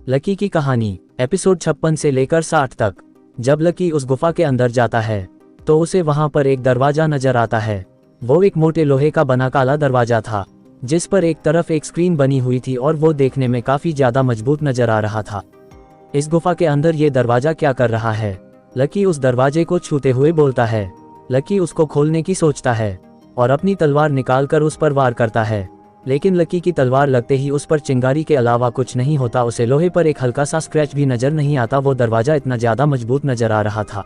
Lucky की कहानी episode 56 से लेकर 60 तक। जब लकी उस गुफा के अंदर जाता है तो उसे वहां पर एक दरवाजा नजर आता है। वो एक मोटे लोहे का बना काला दरवाजा था जिस पर एक तरफ एक स्क्रीन बनी हुई थी और वो देखने में काफी ज्यादा मजबूत नजर आ रहा था। इस गुफा के अंदर ये दरवाजा क्या कर रहा है? लकी उस दरवाजे को छूते हुए बोलता है। लकी उसको खोलने की सोचता है और अपनी तलवार निकालकर उस पर वार करता है, लेकिन लकी की तलवार लगते ही उस पर चिंगारी के अलावा कुछ नहीं होता। उसे लोहे पर एक हल्का सा स्क्रैच भी नजर नहीं आता। वो दरवाजा इतना ज्यादा मजबूत नजर आ रहा था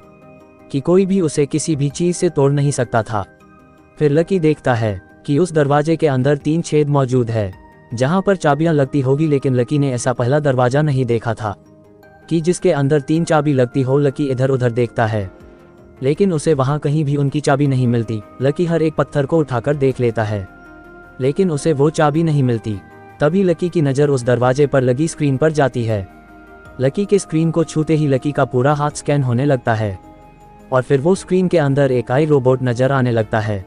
कि कोई भी उसे किसी भी चीज से तोड़ नहीं सकता था। फिर लकी देखता है कि उस दरवाजे के अंदर 3 छेद मौजूद है जहां पर चाबियां लगती होगी, लेकिन लकी ने ऐसा पहला दरवाजा नहीं देखा था कि जिसके अंदर 3 चाबी लगती हो। लकी इधर उधर देखता है लेकिन उसे वहां कहीं भी उनकी चाबी नहीं मिलती। लकी हर एक पत्थर को उठाकर देख लेता है लेकिन उसे वो चाबी नहीं मिलती। तभी लकी की नज़र उस दरवाजे पर लगी स्क्रीन पर जाती है। लकी के स्क्रीन को छूते ही लकी का पूरा हाथ स्कैन होने लगता है और फिर वो स्क्रीन के अंदर एक आई रोबोट नजर आने लगता है।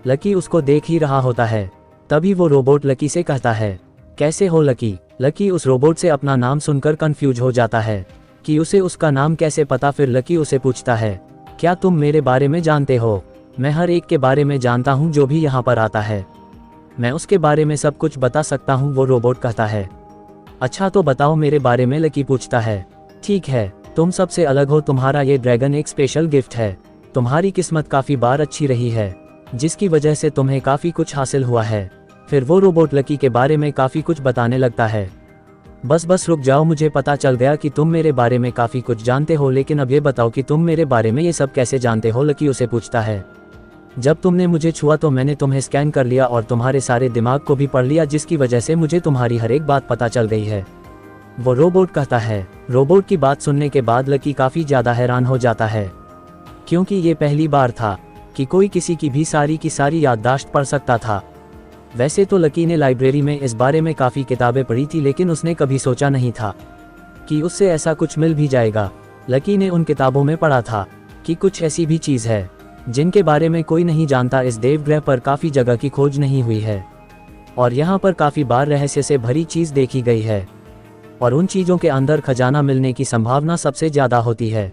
लकी उसको देख ही रहा होता है। तभी वो रोबोट लकी से कहता है, कैसे हो लकी? लकी उस रोबोट से अपना नाम सुनकर कंफ्यूज हो जाता है कि उसे उसका नाम कैसे पता। फिर लकी उसे पूछता है, क्या तुम मेरे बारे में जानते हो? मैं हर एक के बारे में जानता हूँ जो भी यहाँ पर आता है, मैं उसके बारे में सब कुछ बता सकता हूँ। वो रोबोट कहता है, अच्छा तो बताओ मेरे बारे में। लकी पूछता है, ठीक है, तुम सबसे अलग हो। तुम्हारा ये ड्रैगन एक स्पेशल गिफ्ट है। तुम्हारी किस्मत काफ़ी बार अच्छी रही है जिसकी वजह से तुम्हें काफ़ी कुछ हासिल हुआ है। फिर वो रोबोट लकी के बारे में काफ़ी कुछ बताने लगता है। बस रुक जाओ, मुझे पता चल गया कि तुम मेरे बारे में काफ़ी कुछ जानते हो, लेकिन अब ये बताओ कि तुम मेरे बारे में ये सब कैसे जानते हो? लकी उसे पूछता है, जब तुमने मुझे छुआ तो मैंने तुम्हें स्कैन कर लिया और तुम्हारे सारे दिमाग को भी पढ़ लिया, जिसकी वजह से मुझे तुम्हारी हर एक बात पता चल गई है। वो रोबोट कहता है। रोबोट की बात सुनने के बाद लकी काफ़ी ज़्यादा हैरान हो जाता है क्योंकि ये पहली बार था कि कोई किसी की भी सारी की सारी याददाश्त पढ़ सकता था। वैसे तो लकी ने लाइब्रेरी में इस बारे में काफ़ी किताबें पढ़ी थी, लेकिन उसने कभी सोचा नहीं था कि उससे ऐसा कुछ मिल भी जाएगा। लकी ने उन किताबों में पढ़ा था कि कुछ ऐसी भी चीज़ है जिनके बारे में कोई नहीं जानता। इस देवग्रह पर काफ़ी जगह की खोज नहीं हुई है और यहाँ पर काफ़ी बार रहस्य से भरी चीज़ देखी गई है और उन चीज़ों के अंदर खजाना मिलने की संभावना सबसे ज़्यादा होती है।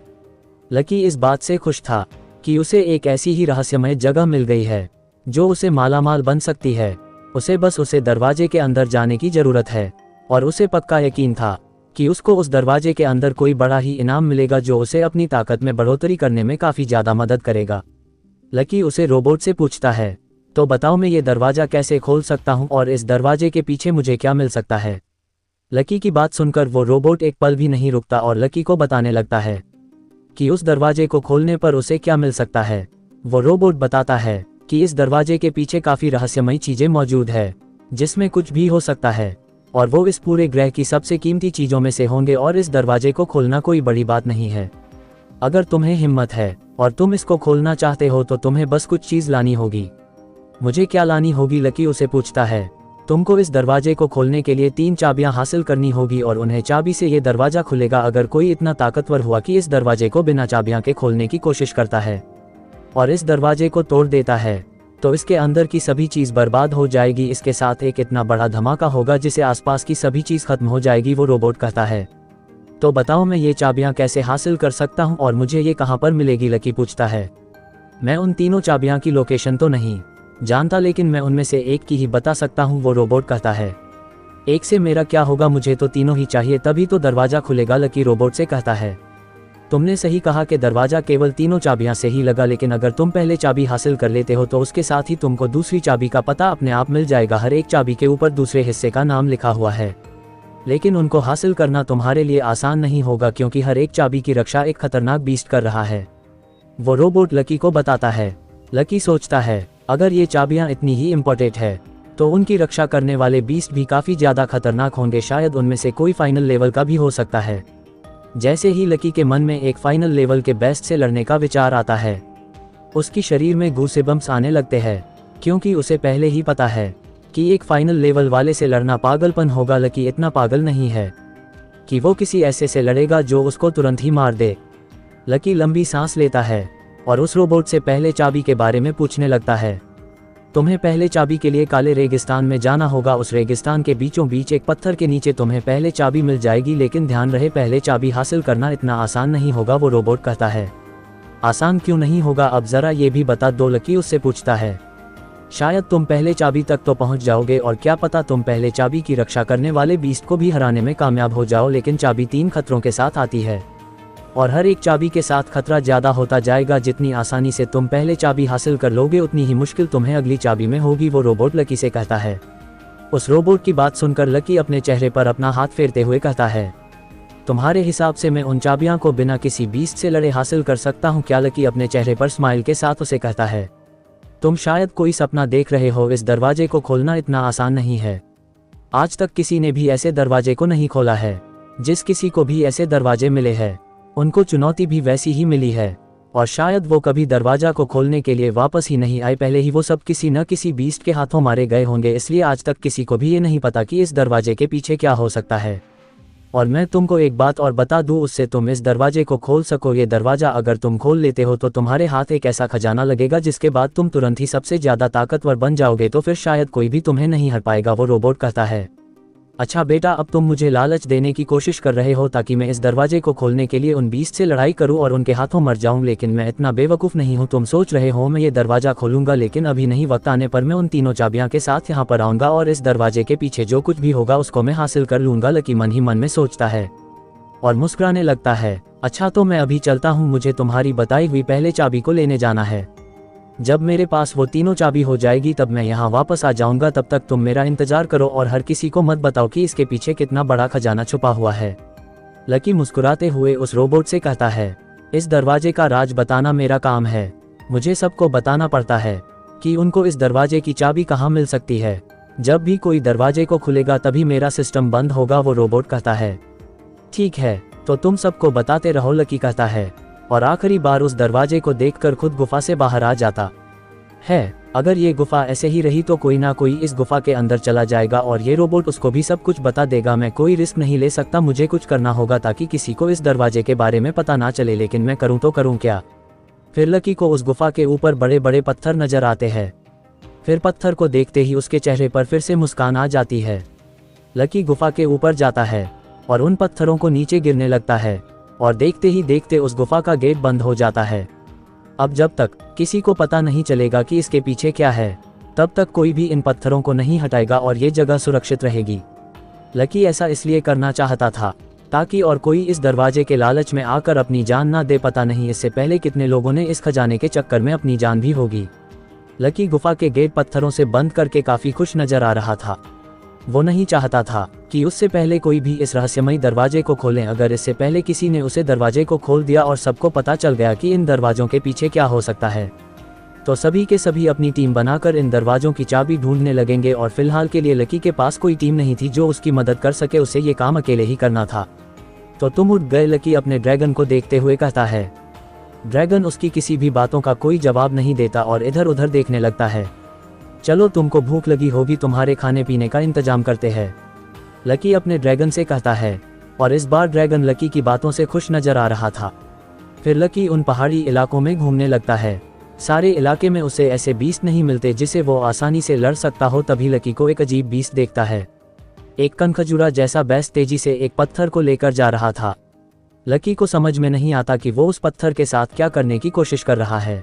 लकी इस बात से खुश था कि उसे एक ऐसी ही रहस्यमय जगह मिल गई है जो उसे मालामाल बन सकती है। उसे दरवाजे के अंदर जाने की ज़रूरत है और उसे पक्का यकीन था कि उसको उस दरवाजे के अंदर कोई बड़ा ही इनाम मिलेगा जो उसे अपनी ताकत में बढ़ोतरी करने में काफ़ी ज़्यादा मदद करेगा। लकी उसे रोबोट से पूछता है, तो बताओ मैं ये दरवाज़ा कैसे खोल सकता हूँ और इस दरवाजे के पीछे मुझे क्या मिल सकता है? लकी की बात सुनकर वो रोबोट एक पल भी नहीं रुकता और लकी को बताने लगता है कि उस दरवाजे को खोलने पर उसे क्या मिल सकता है। वो रोबोट बताता है कि इस दरवाजे के पीछे काफ़ी रहस्यमयी चीज़ें मौजूद है जिसमें कुछ भी हो सकता है और वो इस पूरे ग्रह की सबसे कीमती चीज़ों में से होंगे और इस दरवाजे को खोलना कोई बड़ी बात नहीं है। अगर तुम्हें हिम्मत है और तुम इसको खोलना चाहते हो तो तुम्हें बस कुछ चीज़ लानी होगी। मुझे क्या लानी होगी? लकी उसे पूछता है। तुमको इस दरवाजे को खोलने के लिए 3 चाबियां हासिल करनी होगी और उन्हें चाबी से ये दरवाज़ा खुलेगा। अगर कोई इतना ताकतवर हुआ कि इस दरवाजे को बिना चाबियां के खोलने की कोशिश करता है और इस दरवाजे को तोड़ देता है तो इसके अंदर की सभी चीज़ बर्बाद हो जाएगी। इसके साथ एक इतना बड़ा धमाका होगा जिससे आसपास की सभी चीज़ खत्म हो जाएगी। वो रोबोट कहता है, तो बताओ मैं ये चाबियां कैसे हासिल कर सकता हूं और मुझे ये कहां पर मिलेगी? लकी पूछता है। मैं उन तीनों चाबियां की लोकेशन तो नहीं जानता, लेकिन मैं उनमें से एक की ही बता सकता हूं। वो रोबोट कहता है, एक से मेरा क्या होगा? मुझे तो तीनों ही चाहिए, तभी तो दरवाज़ा खुलेगा। लकी रोबोट से कहता है, तुमने सही कहा कि दरवाज़ा केवल 3 चाबियां से ही लगा, लेकिन अगर तुम पहले चाबी हासिल कर लेते हो तो उसके साथ ही तुमको दूसरी चाबी का पता अपने आप मिल जाएगा। हर एक चाबी के ऊपर दूसरे हिस्से का नाम लिखा हुआ है, लेकिन उनको हासिल करना तुम्हारे लिए आसान नहीं होगा क्योंकि हर एक चाबी की रक्षा एक खतरनाक बीस्ट कर रहा है। वो रोबोट लकी को बताता है। लकी सोचता है, अगर ये चाबियां इतनी ही इम्पोर्टेंट है तो उनकी रक्षा करने वाले बीस्ट भी काफ़ी ज़्यादा खतरनाक होंगे। शायद उनमें से कोई फाइनल लेवल का भी हो सकता है। जैसे ही लकी के मन में एक फाइनल लेवल के बेस्ट से लड़ने का विचार आता है, उसकी शरीर में गूसेबम्स आने लगते हैं क्योंकि उसे पहले ही पता है कि एक फाइनल लेवल वाले से लड़ना पागलपन होगा। लकी इतना पागल नहीं है कि वो किसी ऐसे से लड़ेगा जो उसको तुरंत ही मार दे। लकी लंबी सांस लेता है और उस रोबोट से पहले चाबी के बारे में पूछने लगता है, तुम्हें पहले चाबी के लिए काले रेगिस्तान में जाना होगा। उस रेगिस्तान के बीचों बीच एक पत्थर के नीचे तुम्हें पहले चाबी मिल जाएगी, लेकिन ध्यान रहे पहले चाबी हासिल करना इतना आसान नहीं होगा, वो रोबोट कहता है। आसान क्यों नहीं होगा, अब जरा ये भी बता दो, लकी उससे पूछता है। शायद तुम पहले चाबी तक तो पहुंच जाओगे और क्या पता तुम पहले चाबी की रक्षा करने वाले बीस्ट को भी हराने में कामयाब हो जाओ, लेकिन चाबी 3 खतरों के साथ आती है और हर एक चाबी के साथ खतरा ज्यादा होता जाएगा। जितनी आसानी से तुम पहले चाबी हासिल कर लोगे उतनी ही मुश्किल तुम्हें अगली चाबी में होगी, वो रोबोट लकी से कहता है। उस रोबोट की बात सुनकर लकी अपने चेहरे पर अपना हाथ फेरते हुए कहता है, तुम्हारे हिसाब से मैं उन चाबियां को बिना किसी बीस्ट से लड़े हासिल कर सकता हूं क्या? लकी अपने चेहरे पर स्माइल के साथ उसे कहता है, तुम शायद कोई सपना देख रहे हो, इस दरवाजे को खोलना इतना आसान नहीं है। आज तक किसी ने भी ऐसे दरवाजे को नहीं खोला है। जिस किसी को भी ऐसे दरवाजे मिले हैं उनको चुनौती भी वैसी ही मिली है और शायद वो कभी दरवाजा को खोलने के लिए वापस ही नहीं आए, पहले ही वो सब किसी न किसी बीस्ट के हाथों मारे गए होंगे। इसलिए आज तक किसी को भी ये नहीं पता कि इस दरवाजे के पीछे क्या हो सकता है। और मैं तुमको एक बात और बता दूं, उससे तुम इस दरवाजे को खोल सको। ये दरवाजा अगर तुम खोल लेते हो तो तुम्हारे हाथ एक ऐसा खजाना लगेगा जिसके बाद तुम तुरंत ही सबसे ज्यादा ताकतवर बन जाओगे, तो फिर शायद कोई भी तुम्हें नहीं हरा पाएगा, वो रोबोट कहता है। अच्छा बेटा, अब तुम मुझे लालच देने की कोशिश कर रहे हो ताकि मैं इस दरवाजे को खोलने के लिए उन बीस्ट से लड़ाई करूं और उनके हाथों मर जाऊं, लेकिन मैं इतना बेवकूफ़ नहीं हूं। तुम सोच रहे हो मैं ये दरवाजा खोलूंगा, लेकिन अभी नहीं, वक्त आने पर मैं उन तीनों चाबियां के साथ यहाँ पर आऊंगा और इस दरवाजे के पीछे जो कुछ भी होगा उसको मैं हासिल कर लूंगा, लकी मन ही मन में सोचता है और मुस्कुराने लगता है। अच्छा तो मैं अभी चलता हूँ, मुझे तुम्हारी बताई हुई पहले चाबी को लेने जाना है। जब मेरे पास वो तीनों चाबी हो जाएगी तब मैं यहाँ वापस आ जाऊंगा, तब तक तुम मेरा इंतजार करो और हर किसी को मत बताओ कि इसके पीछे कितना बड़ा खजाना छुपा हुआ है। लकी मुस्कुराते हुए उस रोबोट से कहता है, इस दरवाजे का राज बताना मेरा काम है। मुझे सबको बताना पड़ता है कि उनको इस दरवाजे की चाबी कहाँ मिल सकती है। जब भी कोई दरवाजे को खुलेगा तभी मेरा सिस्टम बंद होगा, वो रोबोट कहता है। ठीक है, तो तुम सबको बताते रहो, लकी कहता है और आखिरी बार उस दरवाजे को देखकर खुद गुफा से बाहर आ जाता है। अगर ये गुफा ऐसे ही रही तो कोई ना कोई इस गुफा के अंदर चला जाएगा और ये रोबोट उसको भी सब कुछ बता देगा। मैं कोई रिस्क नहीं ले सकता, मुझे कुछ करना होगा ताकि किसी को इस दरवाजे के बारे में पता ना चले, लेकिन मैं करूँ तो करूँ क्या? फिर लकी को उस गुफा के ऊपर बड़े बड़े पत्थर नजर आते हैं। फिर पत्थर को देखते ही उसके चेहरे पर फिर से मुस्कान आ जाती है। लकी गुफा के ऊपर जाता है और उन पत्थरों को नीचे गिरने लगता है और देखते ही देखते उस गुफा का गेट बंद हो जाता है। अब जब तक किसी को पता नहीं चलेगा कि इसके पीछे क्या है तब तक कोई भी इन पत्थरों को नहीं हटाएगा और ये जगह सुरक्षित रहेगी। लकी ऐसा इसलिए करना चाहता था ताकि और कोई इस दरवाजे के लालच में आकर अपनी जान ना दे। पता नहीं इससे पहले कितने लोगों ने इस खजाने के चक्कर में अपनी जान भी होगी। लकी गुफा के गेट पत्थरों से बंद करके काफी खुश नजर आ रहा था। वो नहीं चाहता था कि उससे पहले कोई भी इस रहस्यमयी दरवाजे को खोले। अगर इससे पहले किसी ने उसे दरवाजे को खोल दिया और सबको पता चल गया कि इन दरवाजों के पीछे क्या हो सकता है तो सभी के सभी अपनी टीम बनाकर इन दरवाजों की चाबी ढूंढने लगेंगे। और फिलहाल के लिए लकी के पास कोई टीम नहीं थी जो उसकी मदद कर सके, उसे ये काम अकेले ही करना था। तो तुम उठ गए, लकी अपने ड्रैगन को देखते हुए कहता है। ड्रैगन उसकी किसी भी बातों का कोई जवाब नहीं देता और इधर उधर देखने लगता है। चलो तुमको भूख लगी होगी, तुम्हारे खाने पीने का इंतजाम करते हैं, लकी अपने ड्रैगन से कहता है। और इस बार ड्रैगन लकी की बातों से खुश नजर आ रहा था। फिर लकी उन पहाड़ी इलाकों में घूमने लगता है। सारे इलाके में उसे ऐसे बीस्ट नहीं मिलते जिसे वो आसानी से लड़ सकता हो। तभी लकी को एक अजीब बीस्ट देखता है। एक कनखजूरा जैसा बेस्ट तेजी से एक पत्थर को लेकर जा रहा था। लकी को समझ में नहीं आता कि वो उस पत्थर के साथ क्या करने की कोशिश कर रहा है।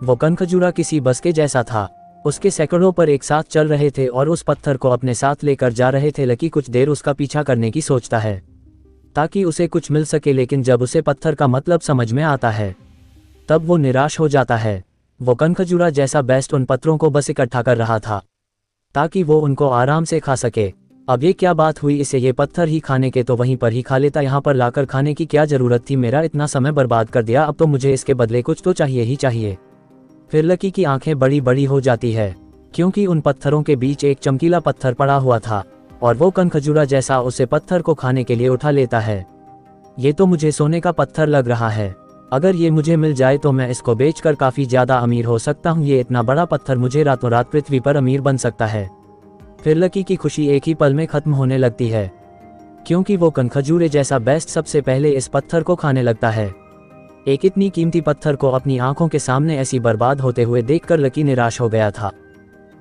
वो कनखजूरा किसी बस के जैसा था। उसके सैकड़ों पर एक साथ चल रहे थे और उस पत्थर को अपने साथ लेकर जा रहे थे। लकी कुछ देर उसका पीछा करने की सोचता है ताकि उसे कुछ मिल सके, लेकिन जब उसे पत्थर का मतलब समझ में आता है तब वो निराश हो जाता है। वो कनखजूरा जैसा बेस्ट उन पत्थरों को बस इकट्ठा कर रहा था ताकि वो उनको आराम से खा सके। अब ये क्या बात हुई, इसे ये पत्थर ही खाने के तो वहीं पर ही खा लेता, यहाँ पर लाकर खाने की क्या जरूरत थी? मेरा इतना समय बर्बाद कर दिया, अब तो मुझे इसके बदले कुछ तो चाहिए ही चाहिए। फिर लकी की आंखें बड़ी बड़ी हो जाती है क्योंकि उन पत्थरों के बीच एक चमकीला पत्थर पड़ा हुआ था और वो कनखजूरा जैसा उसे पत्थर को खाने के लिए उठा लेता है। ये तो मुझे सोने का पत्थर लग रहा है, अगर ये मुझे मिल जाए तो मैं इसको बेचकर काफी ज्यादा अमीर हो सकता हूँ। ये इतना बड़ा पत्थर मुझे रातों रात पृथ्वी पर अमीर बन सकता है। फिर लकी की खुशी एक ही पल में खत्म होने लगती है क्योंकि वो कनखजूरे जैसा बेस्ट सबसे पहले इस पत्थर को खाने लगता है। एक इतनी कीमती पत्थर को अपनी आंखों के सामने ऐसी बर्बाद होते हुए देखकर लकी निराश हो गया था।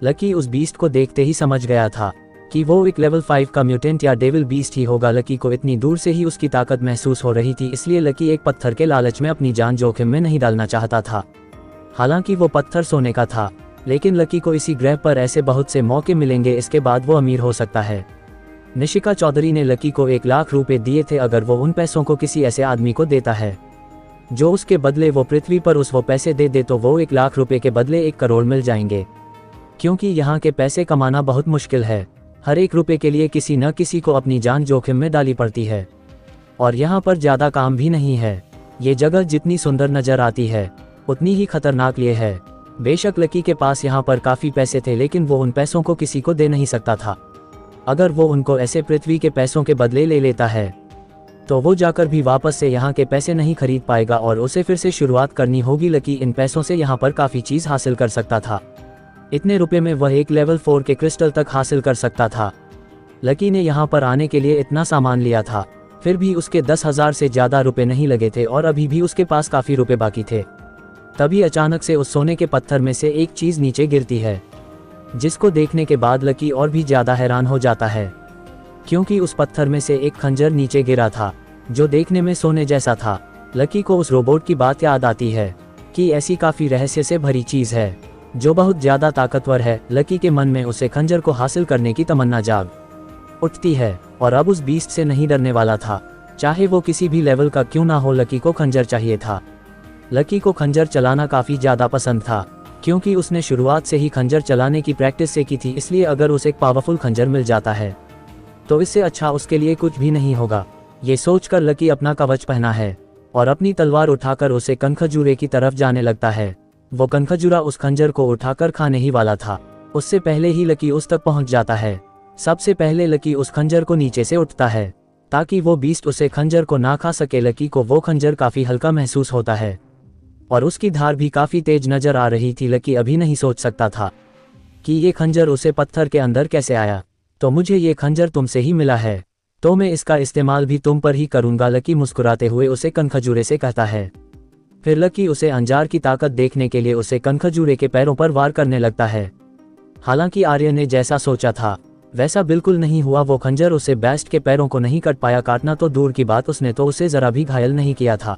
लकी उस बीस्ट को देखते ही समझ गया था कि वो एक लेवल 5 का म्यूटेंट या डेविल बीस्ट ही होगा। लकी को इतनी दूर से ही उसकी ताकत महसूस हो रही थी, इसलिए लकी एक पत्थर के लालच में अपनी जान जोखिम में नहीं डालना चाहता था। हालांकि वो पत्थर सोने का था, लेकिन लकी को इसी ग्रह पर ऐसे बहुत से मौके मिलेंगे, इसके बाद वो अमीर हो सकता है। निशिका चौधरी ने लकी को 1 लाख रुपए दिए थे अगर वो उन पैसों को किसी ऐसे आदमी को देता है जो उसके बदले वो पृथ्वी पर वो पैसे दे दे, तो वो 1 लाख रुपए के बदले 1 करोड़ मिल जाएंगे। क्योंकि यहाँ के पैसे कमाना बहुत मुश्किल है, हर 1 रुपए के लिए किसी न किसी को अपनी जान जोखिम में डाली पड़ती है। और यहाँ पर ज़्यादा काम भी नहीं है। ये जगह जितनी सुंदर नजर आती है उतनी ही खतरनाक ये है। बेशक लकी के पास यहाँ पर काफ़ी पैसे थे, लेकिन वो उन पैसों को किसी को दे नहीं सकता था। अगर वो उनको ऐसे पृथ्वी के पैसों के बदले ले लेता है तो वो जाकर भी वापस से यहाँ के पैसे नहीं खरीद पाएगा और उसे फिर से शुरुआत करनी होगी। लकी इन पैसों से यहाँ पर काफ़ी चीज़ हासिल कर सकता था। इतने रुपए में वह एक लेवल 4 के क्रिस्टल तक हासिल कर सकता था। लकी ने यहाँ पर आने के लिए इतना सामान लिया था, फिर भी उसके 10,000 से ज़्यादा रुपए नहीं लगे थे और अभी भी उसके पास काफ़ी रुपए बाकी थे। तभी अचानक से उस सोने के पत्थर में से एक चीज़ नीचे गिरती है, जिसको देखने के बाद लकी और भी ज़्यादा हैरान हो जाता है, क्योंकि उस पत्थर में से एक खंजर नीचे गिरा था जो देखने में सोने जैसा था। लकी को उस रोबोट की बात याद आती है कि ऐसी काफ़ी रहस्य से भरी चीज़ है जो बहुत ज़्यादा ताकतवर है। लकी के मन में उसे खंजर को हासिल करने की तमन्ना जाग उठती है और अब उस बीस्ट से नहीं डरने वाला था, चाहे वो किसी भी लेवल का क्यों ना हो। लकी को खंजर चाहिए था। लकी को खंजर चलाना काफ़ी ज़्यादा पसंद था, क्योंकि उसने शुरुआत से ही खंजर चलाने की प्रैक्टिस से की थी। इसलिए अगर उसे एक पावरफुल खंजर मिल जाता है तो इससे अच्छा उसके लिए कुछ भी नहीं होगा। ये सोचकर लकी अपना कवच पहना है और अपनी तलवार उठाकर उसे कनखजूरे की तरफ जाने लगता है। वो कनखजूरा उस खंजर को उठाकर खाने ही वाला था, उससे पहले ही लकी उस तक पहुंच जाता है। सबसे पहले लकी उस खंजर को नीचे से उठता है ताकि वो बीस्ट उसे खंजर को ना खा सके। लकी को वो खंजर काफ़ी हल्का महसूस होता है और उसकी धार भी काफ़ी तेज नजर आ रही थी। लकी अभी नहीं सोच सकता था कि ये खंजर उसे पत्थर के अंदर कैसे आया। तो मुझे ये खंजर तुमसे ही मिला है, तो मैं इसका इस्तेमाल भी तुम पर ही करूंगा। लकी मुस्कुराते हुए उसे कनखजूरे से कहता है। फिर लकी उसे अंजार की ताकत देखने के लिए उसे कनखजूरे के पैरों पर वार करने लगता है। हालांकि आर्य ने जैसा सोचा था वैसा बिल्कुल नहीं हुआ। वो खंजर उसे बेस्ट के पैरों को नहीं कट पाया, काटना तो दूर की बात, उसने तो उसे जरा भी घायल नहीं किया था।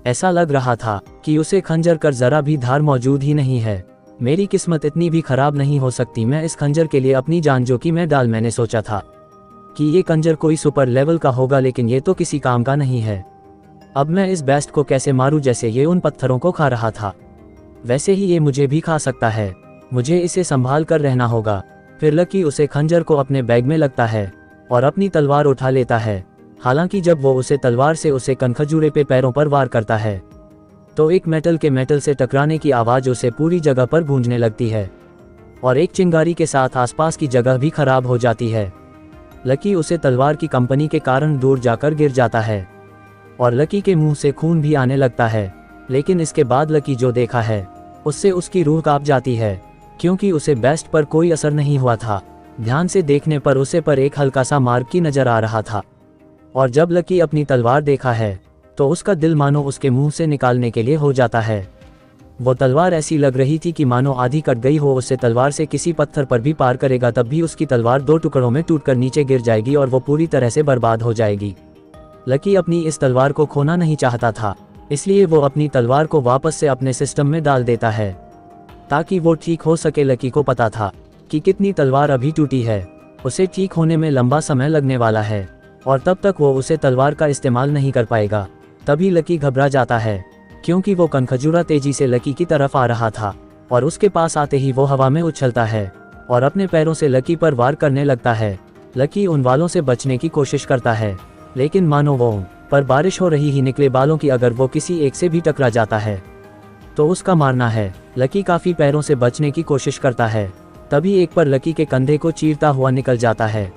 ऐसा लग रहा था कि उसे खंजर कर जरा भी धार मौजूद ही नहीं है। मेरी किस्मत इतनी भी खराब नहीं हो सकती, मैं इस खंजर के लिए अपनी जान जोखिम में डाल। मैंने सोचा था कि ये खंजर कोई सुपर लेवल का होगा, लेकिन ये तो किसी काम का नहीं है। अब मैं इस बेस्ट को कैसे मारूं? जैसे ये उन पत्थरों को खा रहा था वैसे ही ये मुझे भी खा सकता है, मुझे इसे संभाल कर रहना होगा। फिर लकी उसे खंजर को अपने बैग में लगता है और अपनी तलवार उठा लेता है। हालांकि जब वो उसे तलवार से उसे कनखजूरे पे पैरों पर वार करता है तो एक मेटल के मेटल से टकराने की आवाज़ उसे पूरी जगह पर गूंजने लगती है और एक चिंगारी के साथ आसपास की जगह भी खराब हो जाती है। लकी उसे तलवार की कंपनी के कारण दूर जाकर गिर जाता है और लकी के मुंह से खून भी आने लगता है। लेकिन इसके बाद लकी जो देखा है उससे उसकी रूह कांप जाती है, क्योंकि उसे बेस्ट पर कोई असर नहीं हुआ था। ध्यान से देखने पर उसे पर एक हल्का सा मार्क की नजर आ रहा था और जब लकी अपनी तलवार देखा है तो उसका दिल मानो उसके मुंह से निकालने के लिए हो जाता है। वो तलवार ऐसी लग रही थी कि मानो आधी कट गई हो। उसे तलवार से किसी पत्थर पर भी पार करेगा तब भी उसकी तलवार 2 टुकड़ों में टूटकर नीचे गिर जाएगी और वो पूरी तरह से बर्बाद हो जाएगी। लकी अपनी इस तलवार को खोना नहीं चाहता था, इसलिए वो अपनी तलवार को वापस से अपने सिस्टम में डाल देता है ताकि वो ठीक हो सके। लकी को पता था कि कितनी तलवार अभी टूटी है, उसे ठीक होने में लंबा समय लगने वाला है और तब तक वो उसे तलवार का इस्तेमाल नहीं कर पाएगा। तभी लकी घबरा जाता है, क्योंकि वो कनखजूरा तेजी से लकी की तरफ आ रहा था और उसके पास आते ही वो हवा में उछलता है और अपने पैरों से लकी पर वार करने लगता है। लकी उन बालों से बचने की कोशिश करता है, लेकिन मानो वो पर बारिश हो रही ही निकले बालों की अगर वो किसी एक से भी टकरा जाता है तो उसका मारना है। लकी काफ़ी पैरों से बचने की कोशिश करता है, तभी एक पर लकी के कंधे को चीरता हुआ निकल जाता है।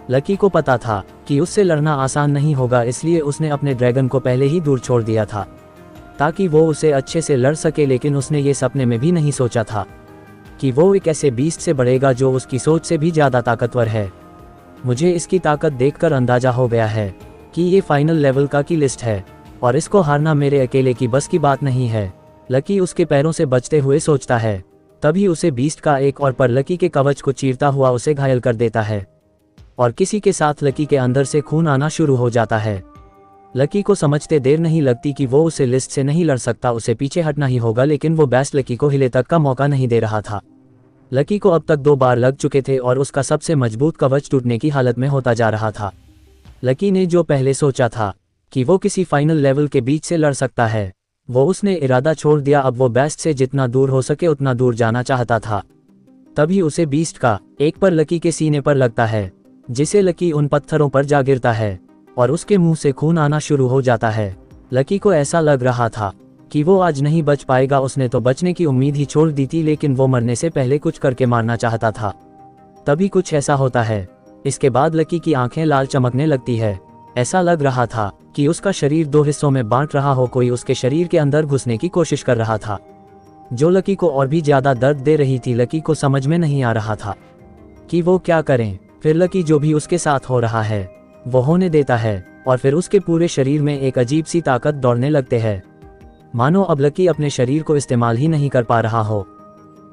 लकी को पता था कि उससे लड़ना आसान नहीं होगा, इसलिए उसने अपने ड्रैगन को पहले ही दूर छोड़ दिया था ताकि वो उसे अच्छे से लड़ सके। लेकिन उसने ये सपने में भी नहीं सोचा था कि वो एक ऐसे बीस्ट से बढ़ेगा जो उसकी सोच से भी ज़्यादा ताकतवर है। मुझे इसकी ताकत देखकर अंदाजा हो गया है कि ये फाइनल लेवल का की लिस्ट है और इसको हारना मेरे अकेले की बस की बात नहीं है। लकी उसके पैरों से बचते हुए सोचता है, तभी उसे बीस्ट का एक और पर लकी के कवच को चीरता हुआ उसे घायल कर देता है और किसी के साथ लकी के अंदर से खून आना शुरू हो जाता है। लकी को समझते देर नहीं लगती कि वो उसे लिस्ट से नहीं लड़ सकता, उसे पीछे हटना ही होगा, लेकिन वो बेस्ट लकी को हिले तक का मौका नहीं दे रहा था। लकी को अब तक 2 बार लग चुके थे और उसका सबसे मजबूत कवच टूटने की हालत में होता जा रहा था। लकी ने जो पहले सोचा था कि वो किसी फाइनल लेवल के बीच से लड़ सकता है, वो उसने इरादा छोड़ दिया। अब वो बेस्ट से जितना दूर हो सके उतना दूर जाना चाहता था। तभी उसे बीस्ट का एक पर लकी के सीने पर लगता है, जिसे लकी उन पत्थरों पर जा गिरता है और उसके मुंह से खून आना शुरू हो जाता है। लकी को ऐसा लग रहा था कि वो आज नहीं बच पाएगा। उसने तो बचने की उम्मीद ही छोड़ दी थी, लेकिन वो मरने से पहले कुछ करके मारना चाहता था। तभी कुछ ऐसा होता है, इसके बाद लकी की आंखें लाल चमकने लगती है। ऐसा लग रहा था कि उसका शरीर 2 हिस्सों में बांट रहा हो, कोई उसके शरीर के अंदर घुसने की कोशिश कर रहा था, जो लकी को और भी ज्यादा दर्द दे रही थी। लकी को समझ में नहीं आ रहा था कि वो क्या करें। फिर लकी जो भी उसके साथ हो रहा है वो होने देता है और फिर उसके पूरे शरीर में एक अजीब सी ताकत दौड़ने लगते है, मानो अब लकी अपने शरीर को इस्तेमाल ही नहीं कर पा रहा हो।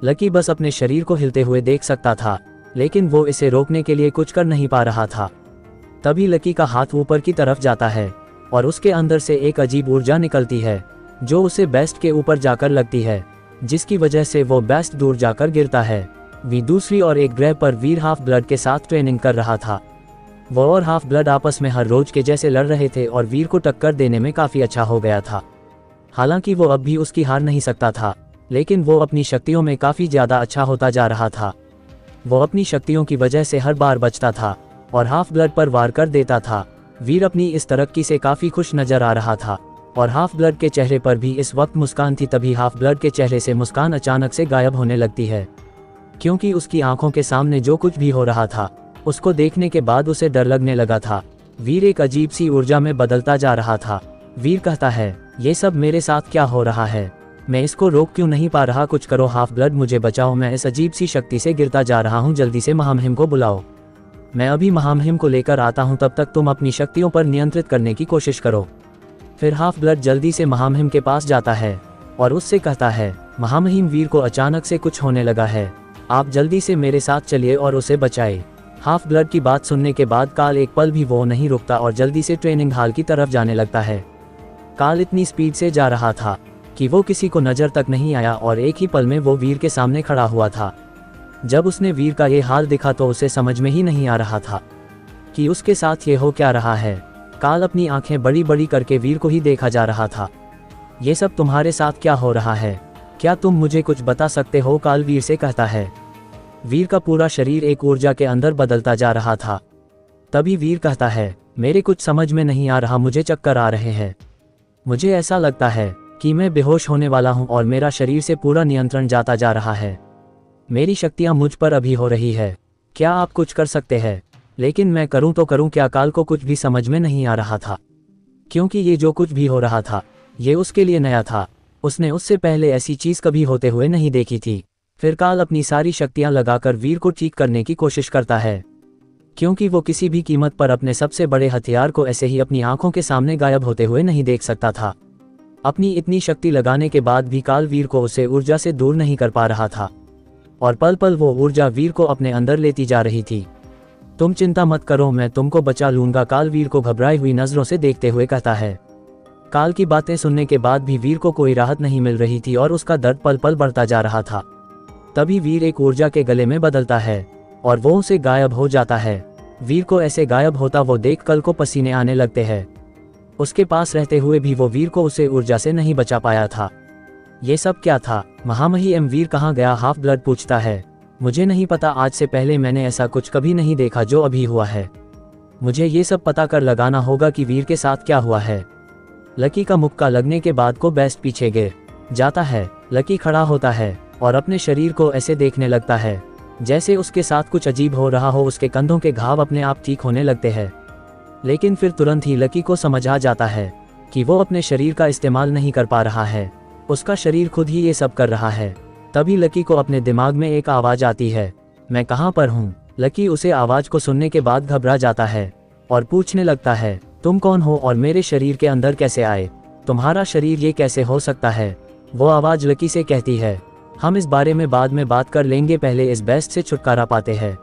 लकी बस अपने शरीर को हिलते हुए देख सकता था, लेकिन वो इसे रोकने के लिए कुछ कर नहीं पा रहा था। तभी लकी का हाथ ऊपर की तरफ जाता है और उसके अंदर से एक अजीब ऊर्जा निकलती है, जो उसे बेस्ट के ऊपर जाकर लगती है, जिसकी वजह से वो बेस्ट दूर जाकर गिरता है। वी दूसरी और एक ग्रह पर वीर हाफ ब्लड के साथ ट्रेनिंग कर रहा था। वो और हाफ ब्लड आपस में हर रोज के जैसे लड़ रहे थे और वीर को टक्कर देने में काफी अच्छा हो गया था। हालांकि वो अब भी उसकी हार नहीं सकता था, लेकिन वो अपनी शक्तियों में काफी ज्यादा अच्छा होता जा रहा था। वो अपनी शक्तियों की वजह से हर बार बचता था और हाफ ब्लड पर वार कर देता था। वीर अपनी इस तरक्की से काफी खुश नजर आ रहा था और हाफ ब्लड के चेहरे पर भी इस वक्त मुस्कान थी। तभी हाफ ब्लड के चेहरे से मुस्कान अचानक से गायब होने लगती है, क्योंकि उसकी आंखों के सामने जो कुछ भी हो रहा था उसको देखने के बाद उसे डर लगने लगा था। वीर एक अजीब सी ऊर्जा में बदलता जा रहा था। वीर कहता है, ये सब मेरे साथ क्या हो रहा है, मैं इसको रोक क्यों नहीं पा रहा, कुछ करो हाफ ब्लड, मुझे बचाओ, मैं इस अजीब सी शक्ति से गिरता जा रहा हूँ, जल्दी से महामहिम को बुलाओ, मैं अभी महामहिम को लेकर आता हूँ, तब तक तुम अपनी शक्तियों पर नियंत्रित करने की कोशिश करो। फिर हाफ ब्लड जल्दी से महामहिम के पास जाता है और उससे कहता है, महामहिम, वीर को अचानक से कुछ होने लगा है, आप जल्दी से मेरे साथ चलिए और उसे बचाए। हाफ ब्लड की बात सुनने के बाद काल एक पल भी वो नहीं रुकता और जल्दी से ट्रेनिंग हॉल की तरफ जाने लगता है। काल इतनी स्पीड से जा रहा था कि वो किसी को नजर तक नहीं आया और एक ही पल में वो वीर के सामने खड़ा हुआ था। जब उसने वीर का ये हाल देखा तो उसे समझ में ही नहीं आ रहा था कि उसके साथ ये हो क्या रहा है। काल अपनी आंखें बड़ी बड़ी करके वीर को ही देखा जा रहा था। ये सब तुम्हारे साथ क्या हो रहा है, क्या तुम मुझे कुछ बता सकते हो, काल वीर से कहता है। वीर का पूरा शरीर एक ऊर्जा के अंदर बदलता जा रहा था। तभी वीर कहता है, मेरे कुछ समझ में नहीं आ रहा, मुझे चक्कर आ रहे हैं, मुझे ऐसा लगता है कि मैं बेहोश होने वाला हूं और मेरा शरीर से पूरा नियंत्रण जाता जा रहा है, मेरी शक्तियां मुझ पर अभी हो रही है, क्या आप कुछ कर सकते हैं? लेकिन मैं करूं तो करूं क्या? काल को कुछ भी समझ में नहीं आ रहा था, क्योंकि ये जो कुछ भी हो रहा था ये उसके लिए नया था। उसने उससे पहले ऐसी चीज कभी होते हुए नहीं देखी थी। फिर काल अपनी सारी शक्तियां लगाकर वीर को ठीक करने की कोशिश करता है, क्योंकि वो किसी भी कीमत पर अपने सबसे बड़े हथियार को ऐसे ही अपनी आंखों के सामने गायब होते हुए नहीं देख सकता था। अपनी इतनी शक्ति लगाने के बाद भी काल वीर को उसे ऊर्जा से दूर नहीं कर पा रहा था और पल पल वो ऊर्जा वीर को अपने अंदर लेती जा रही थी। तुम चिंता मत करो, मैं तुमको बचा लूंगा, काल वीर को घबराई हुई नजरों से देखते हुए कहता है। काल की बातें सुनने के बाद भी वीर को कोई राहत नहीं मिल रही थी और उसका दर्द पल पल बढ़ता जा रहा था। तभी वीर एक ऊर्जा के गले में बदलता है और वो उसे गायब हो जाता है। वीर को ऐसे गायब होता वो देख कल को पसीने आने लगते हैं। उसके पास रहते हुए भी वो वीर को उसे ऊर्जा से नहीं बचा पाया था। ये सब क्या था? महामहिम, वीर कहाँ गया? हाफ ब्लड पूछता है। मुझे नहीं पता, आज से पहले मैंने ऐसा कुछ कभी नहीं देखा जो अभी हुआ है। मुझे ये सब पता कर लगाना होगा कि वीर के साथ क्या हुआ है। लकी का मुक्का लगने के बाद को बेस्ट पीछे गिर जाता है। लकी खड़ा होता है और अपने शरीर को ऐसे देखने लगता है जैसे उसके साथ कुछ अजीब हो रहा हो। उसके कंधों के घाव अपने आप ठीक होने लगते हैं, लेकिन फिर तुरंत ही लकी को समझ आ जाता है कि वो अपने शरीर का इस्तेमाल नहीं कर पा रहा है, उसका शरीर खुद ही ये सब कर रहा है। तभी लकी को अपने दिमाग में एक आवाज आती है, मैं कहाँ पर हूँ? लकी उसे आवाज को सुनने के बाद घबरा जाता है और पूछने लगता है, तुम कौन हो और मेरे शरीर के अंदर कैसे आए? तुम्हारा शरीर ये कैसे हो सकता है? वो आवाज लकी से कहती है, हम इस बारे में बाद में बात कर लेंगे, पहले इस बेस्ट से छुटकारा पाते हैं।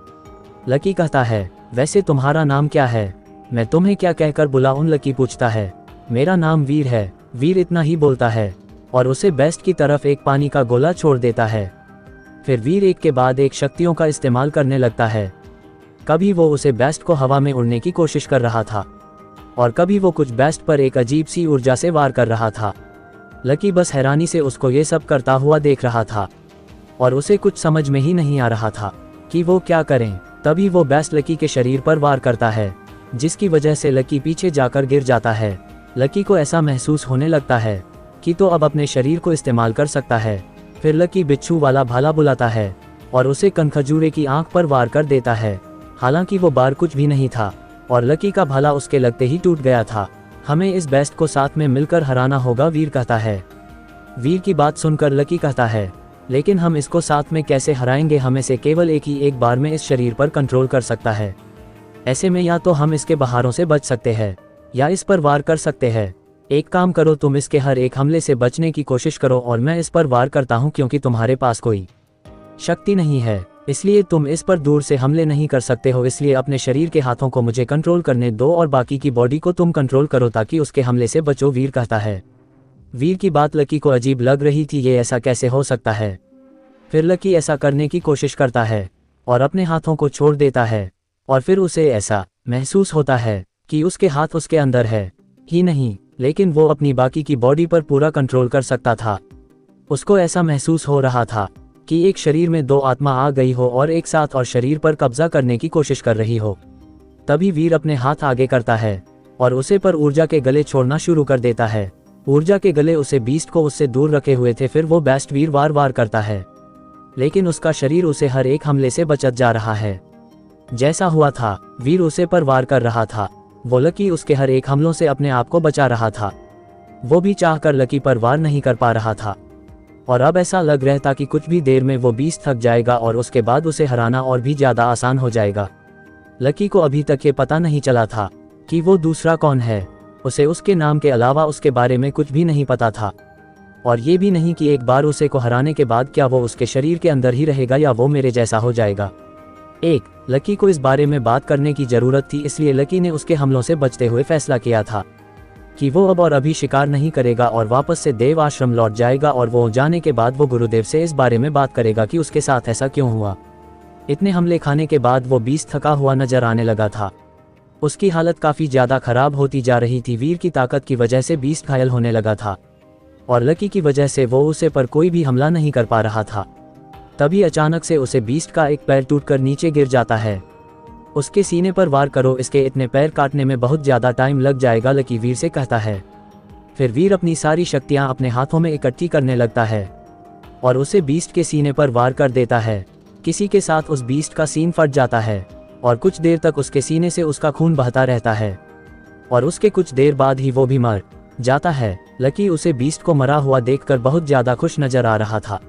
लकी कहता है, वैसे तुम्हारा नाम क्या है? मैं तुम्हें क्या कहकर बुलाऊं? लकी पूछता है। मेरा नाम वीर है। वीर इतना ही बोलता है और उसे बेस्ट की तरफ एक पानी का गोला छोड़ देता है। फिर वीर एक के बाद एक शक्तियों का इस्तेमाल करने लगता है। कभी वो उसे बेस्ट को हवा में उड़ने की कोशिश कर रहा था और कभी वो कुछ बेस्ट पर एक अजीब सी ऊर्जा से वार कर रहा था। लकी बस हैरानी से उसको ये सब करता हुआ देख रहा था और उसे कुछ समझ में ही नहीं आ रहा था कि वो क्या करें। तभी वो बेस्ट लकी के शरीर पर वार करता है, जिसकी वजह से लकी पीछे जाकर गिर जाता है। लकी को ऐसा महसूस होने लगता है कि तो अब अपने शरीर को इस्तेमाल कर सकता है। फिर लकी बिच्छू वाला भाला बुलाता है और उसे कनखजूरे की आंख पर वार कर देता है। हालांकि वो बार कुछ भी नहीं था और लकी का भाला उसके लगते ही टूट गया था। हमें इस बेस्ट को साथ में मिलकर हराना होगा, वीर कहता है। वीर की बात सुनकर लकी कहता है, लेकिन हम इसको साथ में कैसे हराएंगे? हमें से केवल एक बार में इस शरीर पर कंट्रोल कर सकता है। ऐसे में या तो हम इसके बहारों से बच सकते हैं या इस पर वार कर सकते हैं। एक काम करो, तुम इसके हर एक हमले से बचने की कोशिश करो और मैं इस पर वार करता हूँ, क्योंकि तुम्हारे पास कोई शक्ति नहीं है इसलिए तुम इस पर दूर से हमले नहीं कर सकते हो। इसलिए अपने शरीर के हाथों को मुझे कंट्रोल करने दो और बाकी की बॉडी को तुम कंट्रोल करो ताकि उसके हमले से बचो, वीर कहता है। वीर की बात लकी को अजीब लग रही थी, ये ऐसा कैसे हो सकता है? फिर लकी ऐसा करने की कोशिश करता है और अपने हाथों को छोड़ देता है और फिर उसे ऐसा महसूस होता है कि उसके हाथ उसके अंदर है ही नहीं, लेकिन वो अपनी बाकी की बॉडी पर पूरा कंट्रोल कर सकता था। उसको ऐसा महसूस हो रहा था कि एक शरीर में दो आत्मा आ गई हो और एक साथ और शरीर पर कब्जा करने की कोशिश कर रही हो। तभी वीर अपने हाथ आगे करता है और उसे पर ऊर्जा के गले छोड़ना शुरू कर देता है। ऊर्जा के गले उसे बीस्ट को उससे दूर रखे हुए थे। फिर वो बेस्ट वीर वार वार करता है, लेकिन उसका शरीर उसे हर एक हमले से बचत जा रहा है। जैसा हुआ था, वीर उसे पर वार कर रहा था, वो लकी उसके हर एक हमलों से अपने आप को बचा रहा था। वो भी चाहकर लकी पर वार नहीं कर पा रहा था और अब ऐसा लग रहा था कि कुछ भी देर में वो बीस्ट थक जाएगा और उसके बाद उसे हराना और भी ज्यादा आसान हो जाएगा। लकी को अभी तक ये पता नहीं चला था कि वो दूसरा कौन है। उसे उसके नाम के अलावा उसके बारे में कुछ भी नहीं पता था और ये भी नहीं कि एक बार उसे को हराने के बाद क्या वो उसके शरीर के अंदर ही रहेगा या वो मेरे जैसा हो जाएगा। लकी को इस बारे में बात करने की जरूरत थी, इसलिए लकी ने उसके हमलों से बचते हुए फैसला किया था कि वो अब और अभी शिकार नहीं करेगा और वापस से देव आश्रम लौट जाएगा और वो जाने के बाद वो गुरुदेव से इस बारे में बात करेगा कि उसके साथ ऐसा क्यों हुआ। इतने हमले खाने के बाद वो बीस्ट थका हुआ नजर आने लगा था। उसकी हालत काफी ज्यादा खराब होती जा रही थी। वीर की ताकत की वजह से बीस्ट घायल होने लगा था और लकी की वजह से वो उसे पर कोई भी हमला नहीं कर पा रहा था। तभी अचानक से उसे बीस्ट का एक पैर टूटकर नीचे गिर जाता है। उसके सीने पर वार करो, इसके इतने पैर काटने में बहुत ज्यादा टाइम लग जाएगा, लकी वीर से कहता है। फिर वीर अपनी सारी शक्तियां अपने हाथों में इकट्ठी करने लगता है और उसे बीस्ट के सीने पर वार कर देता है। किसी के साथ उस बीस्ट का सीन फट जाता है और कुछ देर तक उसके सीने से उसका खून बहता रहता है और उसके कुछ देर बाद ही वो भी मर जाता है। लकी उसे बीस्ट को मरा हुआ देखकर बहुत ज्यादा खुश नजर आ रहा था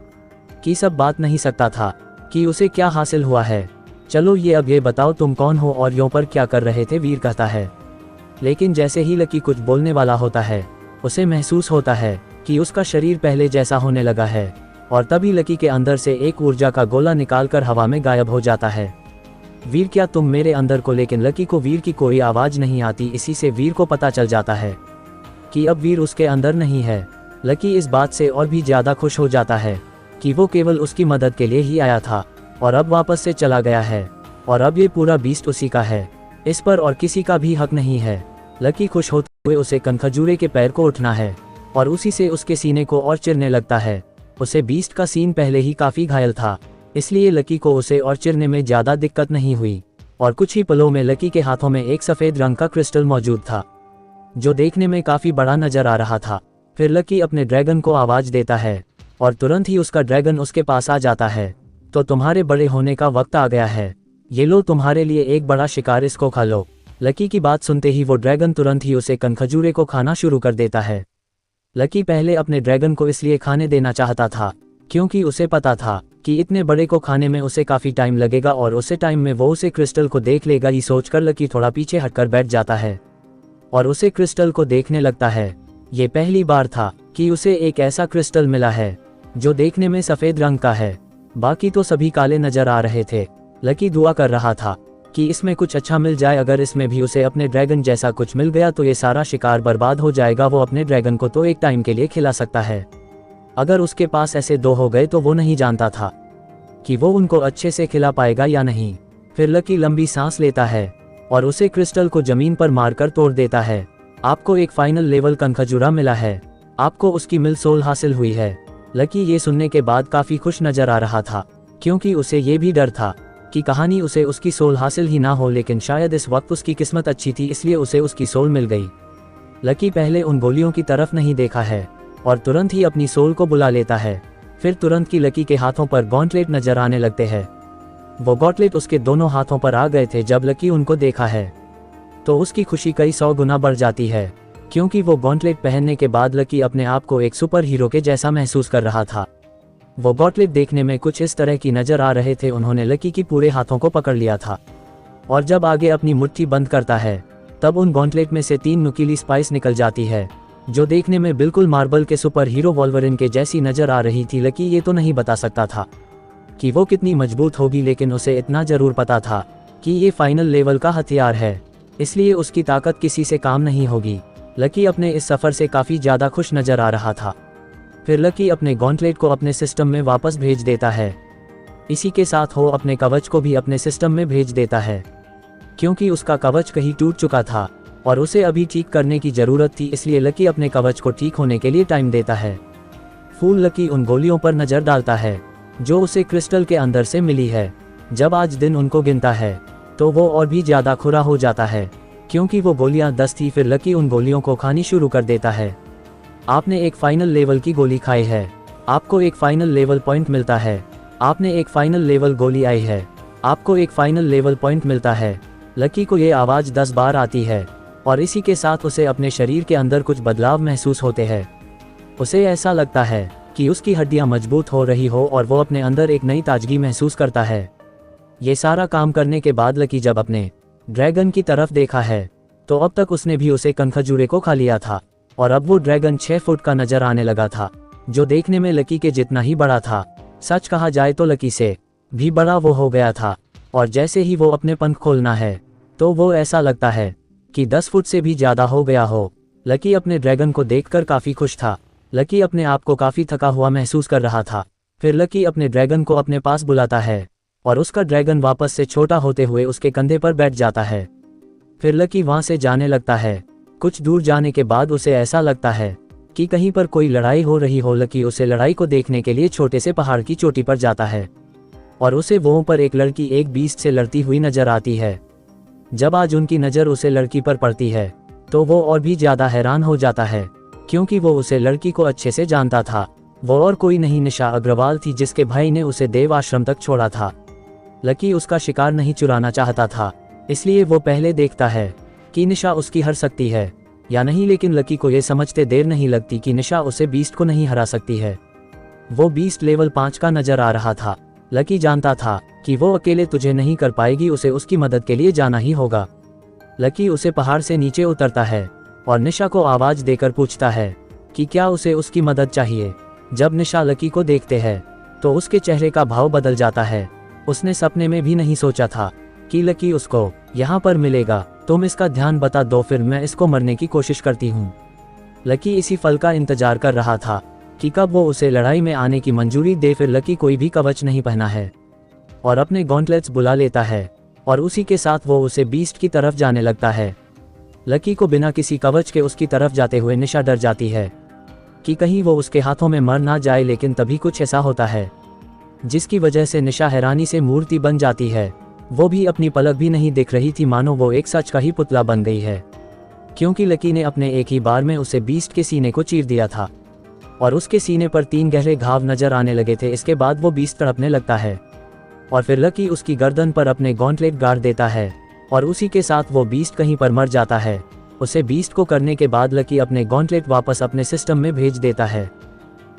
कि सब बात नहीं सकता था कि उसे क्या हासिल हुआ है। चलो अब ये बताओ तुम कौन हो और यों पर क्या कर रहे थे, वीर कहता है। लेकिन जैसे ही लकी कुछ बोलने वाला होता है, उसे महसूस होता है कि उसका शरीर पहले जैसा होने लगा है और तभी लकी के अंदर से एक ऊर्जा का गोला निकालकर हवा में गायब हो जाता है। वीर क्या तुम मेरे अंदर को? लेकिन लकी को वीर की कोई आवाज नहीं आती। इसी से वीर को पता चल जाता है कि अब वीर उसके अंदर नहीं है। लकी इस बात से और भी ज्यादा खुश हो जाता है कि वो केवल उसकी मदद के लिए ही आया था और अब वापस से चला गया है और अब ये पूरा बीस्ट उसी का है, इस पर और किसी का भी हक नहीं है। लकी खुश होते हुए उसे कनखजूरे के पैर को उठना है और उसी से उसके सीने को और चिरने लगता है। उसे बीस्ट का सीन पहले ही काफी घायल था, इसलिए लकी को उसे और चिरने में ज्यादा दिक्कत नहीं हुई और कुछ ही पलों में लकी के हाथों में एक सफेद रंग का क्रिस्टल मौजूद था जो देखने में काफी बड़ा नजर आ रहा था। फिर लकी अपने ड्रैगन को आवाज देता है और तुरंत ही उसका ड्रैगन उसके पास आ जाता है। तो तुम्हारे बड़े होने का वक्त आ गया है, ये लो तुम्हारे लिए एक बड़ा शिकार, इसको खा लो। लकी की बात सुनते ही वो ड्रैगन तुरंत ही उसे कनखजूरे को खाना शुरू कर देता है। लकी पहले अपने ड्रैगन को इसलिए खाने देना चाहता था क्योंकि उसे पता था कि इतने बड़े को खाने में उसे काफी टाइम लगेगा और उसे टाइम में वो उसे क्रिस्टल को देख लेगा। ये सोचकर लकी थोड़ा पीछे हटकर बैठ जाता है और उसे क्रिस्टल को देखने लगता है। ये पहली बार था कि उसे एक ऐसा क्रिस्टल मिला है जो देखने में सफेद रंग का है। बाकी तो सभी काले नजर आ रहे थे। लकी दुआ कर रहा था कि इसमें कुछ अच्छा मिल जाए, अगर इसमें भी उसे अपने ड्रैगन जैसा कुछ मिल गया तो ये सारा शिकार बर्बाद हो जाएगा। वो अपने ड्रैगन को तो एक टाइम के लिए खिला सकता है, अगर उसके पास ऐसे 2 हो गए तो वो नहीं जानता था कि वो उनको अच्छे से खिला पाएगा या नहीं। फिर लकी लंबी सांस लेता है और उसे क्रिस्टल को जमीन पर मारकर तोड़ देता है। आपको एक फाइनल लेवल कनखजूरा मिला है, आपको उसकी मिल सोल हासिल हुई है। लकी ये सुनने के बाद काफी खुश नजर आ रहा था, क्योंकि उसे ये भी डर था कि कहानी उसे उसकी सोल हासिल ही ना हो, लेकिन शायद इस वक्त उसकी किस्मत अच्छी थी इसलिए उसे उसकी सोल मिल गई। लकी पहले उन गोलियों की तरफ नहीं देखा है और तुरंत ही अपनी सोल को बुला लेता है। फिर तुरंत की लकी के हाथों पर गॉन्टलेट नजर आने लगते हैं। वो गॉन्टलेट उसके दोनों हाथों पर आ गए थे। जब लकी उनको देखा है तो उसकी खुशी कई 100 गुना बढ़ जाती है, क्योंकि वो गॉन्टलेट पहनने के बाद लकी अपने आप को एक सुपर हीरो के जैसा महसूस कर रहा था। वो गॉन्टलेट देखने में कुछ इस तरह की नजर आ रहे थे। उन्होंने लकी की पूरे हाथों को पकड़ लिया था और जब आगे अपनी मुट्ठी बंद करता है तब उन गॉन्टलेट में से 3 नुकीली स्पाइस निकल जाती है, जो देखने में बिल्कुल मार्बल के सुपर हीरो वोल्वरिन के जैसी नजर आ रही थी। लकी ये तो नहीं बता सकता था कि वो कितनी मजबूत होगी, लेकिन उसे इतना जरूर पता था कि ये फाइनल लेवल का हथियार है, इसलिए उसकी ताकत किसी से काम नहीं होगी। लकी अपने इस सफर से काफी ज्यादा खुश नजर आ रहा था। फिर लकी अपने गॉन्टलेट को अपने सिस्टम में वापस भेज देता है। इसी के साथ वो अपने कवच को भी अपने सिस्टम में भेज देता है, क्योंकि उसका कवच कहीं टूट चुका था और उसे अभी ठीक करने की जरूरत थी, इसलिए लकी अपने कवच को ठीक होने के लिए टाइम देता है। फूल लकी उन गोलियों पर नजर डालता है जो उसे क्रिस्टल के अंदर से मिली है। जब आज दिन उनको गिनता है तो वो और भी ज्यादा खुरा हो जाता है, क्योंकि वो गोलियां 10 थी। फिर लकी उन गोलियों को खानी शुरू कर देता है। आपने एक फाइनल लेवल की गोली खाई है, आपको एक फाइनल लेवल पॉइंट मिलता है। आपने एक फाइनल लेवल गोली आई है, आपको एक फाइनल लेवल पॉइंट मिलता है। लकी को ये आवाज 10 बार आती है और इसी के साथ उसे अपने शरीर के अंदर कुछ बदलाव महसूस होते हैं। उसे ऐसा लगता है कि उसकी हड्डियां मजबूत हो रही हो और वो अपने अंदर एक नई ताजगी महसूस करता है। ये सारा काम करने के बाद लकी जब अपने ड्रैगन की तरफ देखा है तो अब तक उसने भी उसे कनखजूरे को खा लिया था और अब वो ड्रैगन 6 फुट का नजर आने लगा था, जो देखने में लकी के जितना ही बड़ा था। सच कहा जाए तो लकी से भी बड़ा वो हो गया था, और जैसे ही वो अपने पंख खोलना है तो वो ऐसा लगता है कि 10 फुट से भी ज्यादा हो गया हो। लकी अपने ड्रैगन को देखकर काफी खुश था। लकी अपने आप को काफी थका हुआ महसूस कर रहा था। फिर लकी अपने ड्रैगन को अपने पास बुलाता है और उसका ड्रैगन वापस से छोटा होते हुए उसके कंधे पर बैठ जाता है। फिर लकी वहां से जाने लगता है। कुछ दूर जाने के बाद उसे ऐसा लगता है कि कहीं पर कोई लड़ाई हो रही हो। लकी उसे लड़ाई को देखने के लिए छोटे से पहाड़ की चोटी पर जाता है और उसे वहां पर एक लड़की एक बीस्ट से लड़ती हुई नजर आती है। जब आज उनकी नजर उसे लड़की पर पड़ती है तो वो और भी ज्यादा हैरान हो जाता है, क्योंकि वो उसे लड़की को अच्छे से जानता था। वो और कोई नहीं निशा अग्रवाल थी, जिसके भाई ने उसे देव आश्रम तक छोड़ा था। लकी उसका शिकार नहीं चुराना चाहता था, इसलिए वो पहले देखता है कि निशा उसकी हर सकती है या नहीं, लेकिन लकी को ये समझते देर नहीं लगती कि निशा उसे बीस्ट को नहीं हरा सकती है। वो बीस्ट लेवल 5 का नजर आ रहा था। लकी जानता था कि वो अकेले तुझे नहीं कर पाएगी, उसे उसकी मदद के लिए जाना ही होगा। लकी उसे पहाड़ से नीचे उतरता है और निशा को आवाज देकर पूछता है कि क्या उसे उसकी मदद चाहिए। जब निशा लकी को देखते हैं तो उसके चेहरे का भाव बदल जाता है। उसने सपने में भी नहीं सोचा था कि लकी उसको यहाँ पर मिलेगा। तुम इसका ध्यान बता दो, फिर मैं इसको मरने की कोशिश करती हूँ। लकी इसी फल का इंतजार कर रहा था कि कब वो उसे लड़ाई में आने की मंजूरी दे। फिर लकी कोई भी कवच नहीं पहना है और अपने गॉन्टलेट्स बुला लेता है और उसी के साथ वो उसे बीस्ट की तरफ जाने लगता है। लकी को बिना किसी कवच के उसकी तरफ जाते हुए निशा डर जाती है कि कहीं वो उसके हाथों में मर ना जाए, लेकिन तभी कुछ ऐसा होता है जिसकी वजह से निशा हैरानी से मूर्ति बन जाती है। वो भी अपनी पलक भी नहीं दिख रही थी, मानो वो एक सच का ही पुतला बन गई है, क्योंकि लकी ने अपने एक ही बार में उसे बीस्ट के सीने को चीर दिया था और उसके सीने पर 3 गहरे घाव नजर आने लगे थे। इसके बाद वो बीस्ट तड़पने लगता है और फिर लकी उसकी गर्दन पर अपने गॉन्टलेट गाड़ देता है और उसी के साथ वो बीस्ट कहीं पर मर जाता है। उसे बीस्ट को करने के बाद लकी अपने गॉन्टलेट वापस अपने सिस्टम में भेज देता है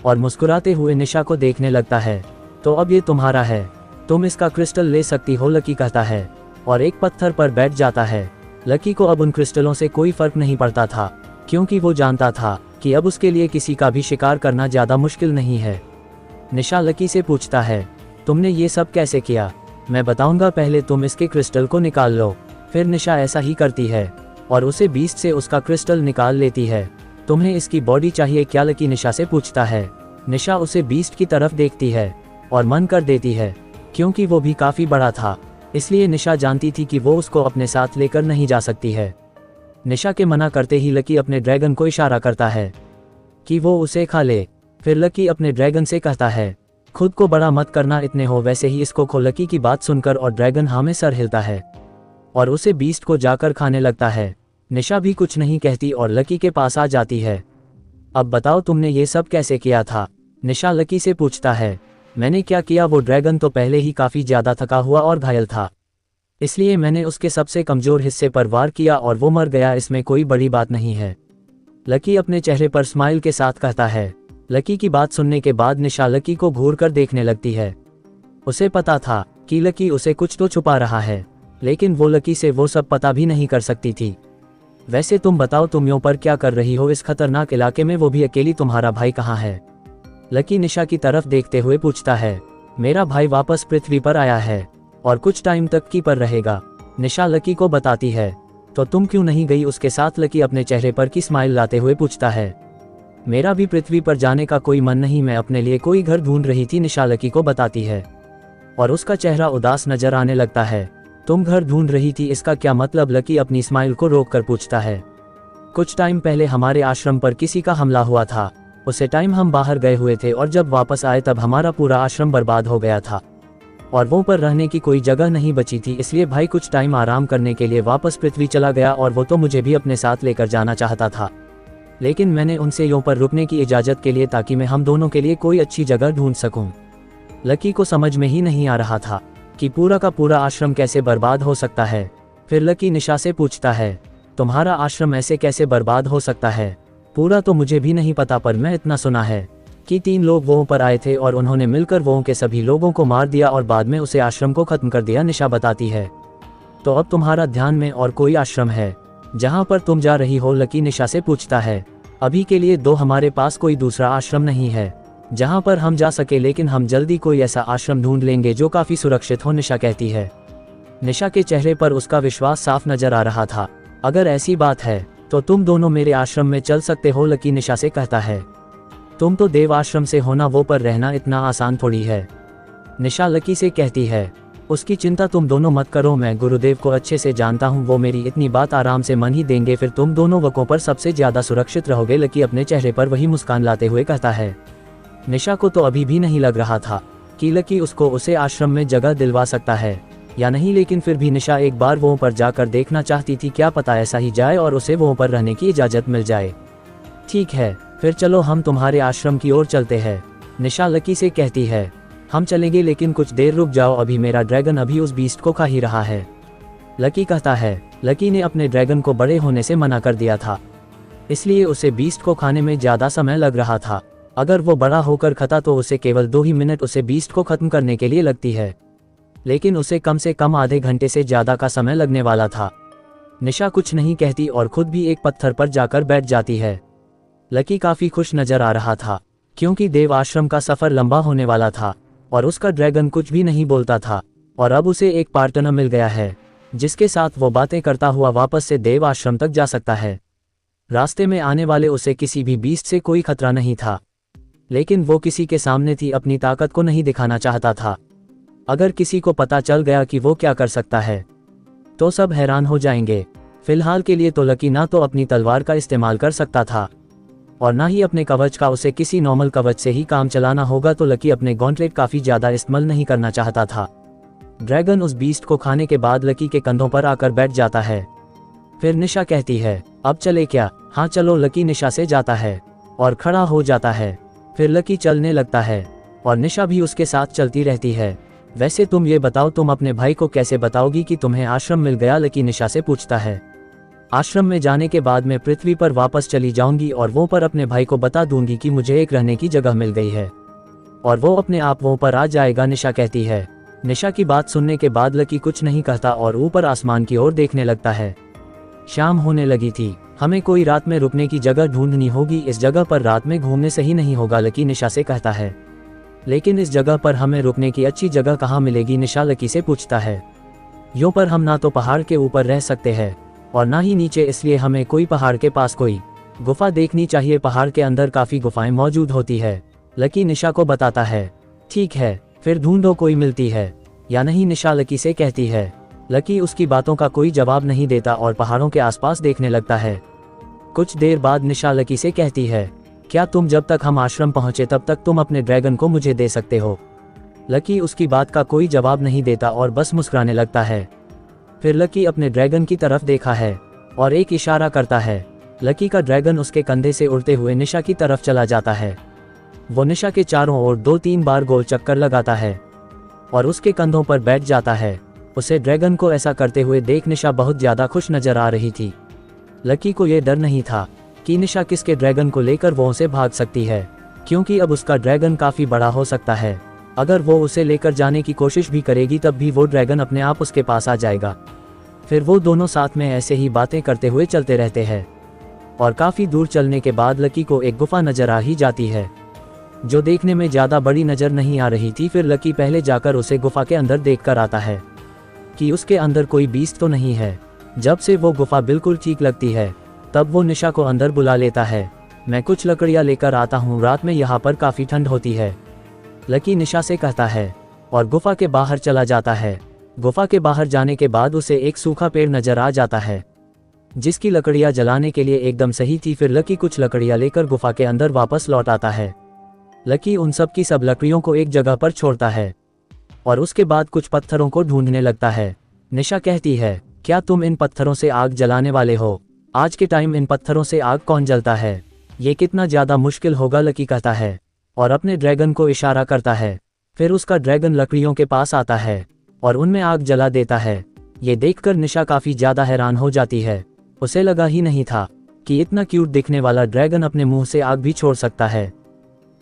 और मुस्कुराते हुए निशा को देखने लगता है। तो अब ये तुम्हारा है, तुम इसका क्रिस्टल ले सकती हो, लकी कहता है और एक पत्थर पर बैठ जाता है। लकी को अब उन क्रिस्टलों से कोई फर्क नहीं पड़ता था, क्योंकि वो जानता था कि अब उसके लिए किसी का भी शिकार करना ज्यादा मुश्किल नहीं है। निशा लकी से पूछता है, तुमने ये सब कैसे किया? मैं बताऊंगा, पहले तुम इसके क्रिस्टल को निकाल लो। फिर निशा ऐसा ही करती है और उसे बीस्ट से उसका क्रिस्टल निकाल लेती है। तुम्हें इसकी बॉडी चाहिए क्या? लकी निशा से पूछता है। निशा उसे बीस्ट की तरफ देखती है और मन कर देती है, क्योंकि वो भी काफी बड़ा था, इसलिए निशा जानती थी कि वो उसको अपने साथ लेकर नहीं जा सकती है। निशा के मना करते ही लकी अपने ड्रैगन को इशारा करता है कि वो उसे खा ले। फिर लकी अपने ड्रैगन से कहता है, खुद को बड़ा मत करना, इतने हो वैसे ही इसको खो। लकी की बात सुनकर और ड्रैगन हाँ में सर हिलता है और उसे बीस्ट को जाकर खाने लगता है। निशा भी कुछ नहीं कहती और लकी के पास आ जाती है। अब बताओ तुमने ये सब कैसे किया था? निशा लकी से पूछता है। मैंने क्या किया? वो ड्रैगन तो पहले ही काफी ज्यादा थका हुआ और घायल था, इसलिए मैंने उसके सबसे कमजोर हिस्से पर वार किया और वो मर गया, इसमें कोई बड़ी बात नहीं है। लकी अपने चेहरे पर स्माइल के साथ कहता है। लकी की बात सुनने के बाद निशा लकी को घूर कर देखने लगती है। उसे पता था कि लकी उसे कुछ तो छुपा रहा है, लेकिन वो लकी से वो सब पता भी नहीं कर सकती थी। वैसे तुम बताओ, तुम यूं पर क्या कर रही हो इस खतरनाक इलाके में, वो भी अकेली? तुम्हारा भाई कहाँ है? लकी निशा की तरफ देखते हुए पूछता है। मेरा भाई वापस पृथ्वी पर आया है और कुछ टाइम तक की पर रहेगा, निशा लकी को बताती है। तो तुम क्यों नहीं गई उसके साथ? लकी अपने चेहरे पर की स्माइल लाते हुए पूछता है। मेरा भी पृथ्वी पर जाने का कोई मन नहीं, मैं अपने लिए कोई घर ढूंढ रही थी, निशा लकी को बताती है और उसका चेहरा उदास नजर आने लगता है। तुम घर ढूंढ रही थी, इसका क्या मतलब? लकी अपनी स्माइल को रोक कर पूछता है। कुछ टाइम पहले हमारे आश्रम पर किसी का हमला हुआ था, उसे टाइम हम बाहर गए हुए थे और जब वापस आए तब हमारा पूरा आश्रम बर्बाद हो गया था और वो पर रहने की कोई जगह नहीं बची थी, इसलिए भाई कुछ टाइम आराम करने के लिए वापस पृथ्वी चला गया और वो तो मुझे भी अपने साथ लेकर जाना चाहता था, लेकिन मैंने उनसे यूं पर रुकने की इजाज़त के लिए ताकि मैं हम दोनों के लिए कोई अच्छी जगह ढूंढ सकूं। लकी को समझ में ही नहीं आ रहा था कि पूरा का पूरा आश्रम कैसे बर्बाद हो सकता है। फिर लकी निशा से पूछता है, तुम्हारा आश्रम ऐसे कैसे बर्बाद हो सकता है? पूरा तो मुझे भी नहीं पता, पर मैं इतना सुना है कि 3 लोग वों पर आए थे और उन्होंने मिलकर वों के सभी लोगों को मार दिया और बाद में उसे आश्रम को खत्म कर दिया, निशा बताती है। तो अब तुम्हारा ध्यान में और कोई आश्रम है जहां पर तुम जा रही हो? लकी निशा से पूछता है। अभी के लिए हमारे पास कोई दूसरा आश्रम नहीं है जहां पर हम जा सके, लेकिन हम जल्दी कोई ऐसा आश्रम ढूंढ लेंगे जो काफी सुरक्षित हो, निशा कहती है। निशा के चेहरे पर उसका विश्वास साफ नजर आ रहा था। अगर ऐसी बात है तो तुम दोनों मेरे आश्रम में चल सकते हो, लकी निशा से कहता है। तुम तो देव आश्रम से हो ना, वो पर रहना इतना आसान थोड़ी है, निशा लकी से कहती है। उसकी चिंता तुम दोनों मत करो, मैं गुरुदेव को अच्छे से जानता हूँ, वो मेरी इतनी बात आराम से मन ही देंगे, फिर तुम दोनों वकों पर सबसे ज्यादा सुरक्षित रहोगे, लकी अपने चेहरे पर वही मुस्कान लाते हुए कहता है। निशा को तो अभी भी नहीं लग रहा था कि लकी उसको उसे आश्रम में जगह दिलवा सकता है या नहीं, लेकिन फिर भी निशा एक बार वों पर जाकर देखना चाहती थी, क्या पता ऐसा ही जाए और उसे वों पर रहने की इजाजत मिल जाए। ठीक है, फिर चलो हम तुम्हारे आश्रम की ओर चलते हैं, निशा लकी से कहती है। हम चलेंगे, लेकिन कुछ देर रुक जाओ, अभी मेरा ड्रैगन अभी उस बीस्ट को खा ही रहा है, लकी कहता है। लकी ने अपने ड्रैगन को बड़े होने से मना कर दिया था, इसलिए उसे बीस्ट को खाने में ज्यादा समय लग रहा था। अगर वो बड़ा होकर खाता तो उसे केवल 2 ही मिनट उसे बीस्ट को खत्म करने के लिए लगती है, लेकिन उसे कम से कम आधे घंटे से ज्यादा का समय लगने वाला था। निशा कुछ नहीं कहती और खुद भी एक पत्थर पर जाकर बैठ जाती है। लकी काफी खुश नजर आ रहा था क्योंकि देव आश्रम का सफर लंबा होने वाला था और उसका ड्रैगन कुछ भी नहीं बोलता था और अब उसे एक पार्टनर मिल गया है जिसके साथ वो बातें करता हुआ वापस से देव आश्रम तक जा सकता है। रास्ते में आने वाले उसे किसी भी बीस्ट से कोई खतरा नहीं था, लेकिन वो किसी के सामने थी, अपनी ताकत को नहीं दिखाना चाहता था। अगर किसी को पता चल गया कि वो क्या कर सकता है तो सब हैरान हो जाएंगे। फिलहाल के लिए तो लकी ना तो अपनी तलवार का इस्तेमाल कर सकता था और ना ही अपने कवच का, उसे किसी नॉर्मल कवच से ही काम चलाना होगा, तो लकी अपने गॉन्टलेट काफी ज्यादा इस्तेमाल नहीं करना चाहता था। ड्रैगन उस बीस्ट को खाने के बाद लकी के कंधों पर आकर बैठ जाता है। फिर निशा कहती है, अब चले क्या? हाँ चलो, लकी निशा से जाता है और खड़ा हो जाता है। फिर लकी चलने लगता है और निशा भी उसके साथ चलती रहती है। वैसे तुम ये बताओ, तुम अपने भाई को कैसे बताओगी कि तुम्हें आश्रम मिल गया? लकी निशा से पूछता है। आश्रम में जाने के बाद मैं पृथ्वी पर वापस चली जाऊंगी और वो पर अपने भाई को बता दूंगी कि मुझे एक रहने की जगह मिल गई है और वो अपने आप वो पर आ जाएगा, निशा कहती है। निशा की बात सुनने के बाद लकी कुछ नहीं कहता और ऊपर आसमान की ओर देखने लगता है। शाम होने लगी थी, हमें कोई रात में रुकने की जगह ढूंढनी होगी, इस जगह पर रात में घूमने सही नहीं होगा, लकी निशा से कहता है। लेकिन इस जगह पर हमें रुकने की अच्छी जगह कहाँ मिलेगी, निशा लकी से पूछता है। यो पर हम ना तो पहाड़ के ऊपर रह सकते हैं और ना ही नीचे, इसलिए हमें कोई पहाड़ के पास कोई गुफा देखनी चाहिए। पहाड़ के अंदर काफ़ी गुफाएं मौजूद होती है, लकी निशा को बताता है। ठीक है, फिर ढूंढो कोई मिलती है या नहीं, निशा लकी से कहती है। लकी उसकी बातों का कोई जवाब नहीं देता और पहाड़ों के आसपास देखने लगता है। कुछ देर बाद निशा लकी से कहती है, क्या तुम जब तक हम आश्रम पहुंचे तब तक तुम अपने ड्रैगन को मुझे दे सकते हो? लकी उसकी बात का कोई जवाब नहीं देता और बस मुस्कुराने लगता है। फिर लकी अपने ड्रैगन की तरफ देखा है और एक इशारा करता है। लकी का ड्रैगन उसके कंधे से उड़ते हुए निशा की तरफ चला जाता है। वो निशा के चारों ओर 2-3 बार गोल चक्कर लगाता है और उसके कंधों पर बैठ जाता है। उसे ड्रैगन को ऐसा करते हुए देख निशा बहुत ज़्यादा खुश नजर आ रही थी। लकी को यह डर नहीं था कि निशा किसके ड्रैगन को लेकर वो उसे भाग सकती है, क्योंकि अब उसका ड्रैगन काफ़ी बड़ा हो सकता है। अगर वो उसे लेकर जाने की कोशिश भी करेगी तब भी वो ड्रैगन अपने आप उसके पास आ जाएगा। फिर वो दोनों साथ में ऐसे ही बातें करते हुए चलते रहते हैं और काफ़ी दूर चलने के बाद लकी को एक गुफा नजर आ ही जाती है, जो देखने में ज़्यादा बड़ी नज़र नहीं आ रही थी। फिर लकी पहले जाकर उसे गुफा के अंदर देख कर आता है कि उसके अंदर कोई बीस्ट तो नहीं है। जब से वो गुफा बिल्कुल ठीक लगती है तब वो निशा को अंदर बुला लेता है। मैं कुछ लकड़ियाँ लेकर आता हूँ, रात में यहाँ पर काफ़ी ठंड होती है, लकी निशा से कहता है और गुफा के बाहर चला जाता है। गुफा के बाहर जाने के बाद उसे एक सूखा पेड़ नजर आ जाता है, जिसकी लकड़ियाँ जलाने के लिए एकदम सही थी। फिर लकी कुछ लकड़ियाँ लेकर गुफा के अंदर वापस लौट आता है। लकी उन सब की सब लकड़ियों को एक जगह पर छोड़ता है और उसके बाद कुछ पत्थरों को ढूंढने लगता है। निशा कहती है, क्या तुम इन पत्थरों से आग जलाने वाले हो? आज के टाइम इन पत्थरों से आग कौन जलता है? ये कितना ज़्यादा मुश्किल होगा, लकी कहता है और अपने ड्रैगन को इशारा करता है। फिर उसका ड्रैगन लकड़ियों के पास आता है और उनमें आग जला देता है। ये देखकर निशा काफ़ी ज़्यादा हैरान हो जाती है। उसे लगा ही नहीं था कि इतना क्यूट दिखने वाला ड्रैगन अपने मुंह से आग भी छोड़ सकता है।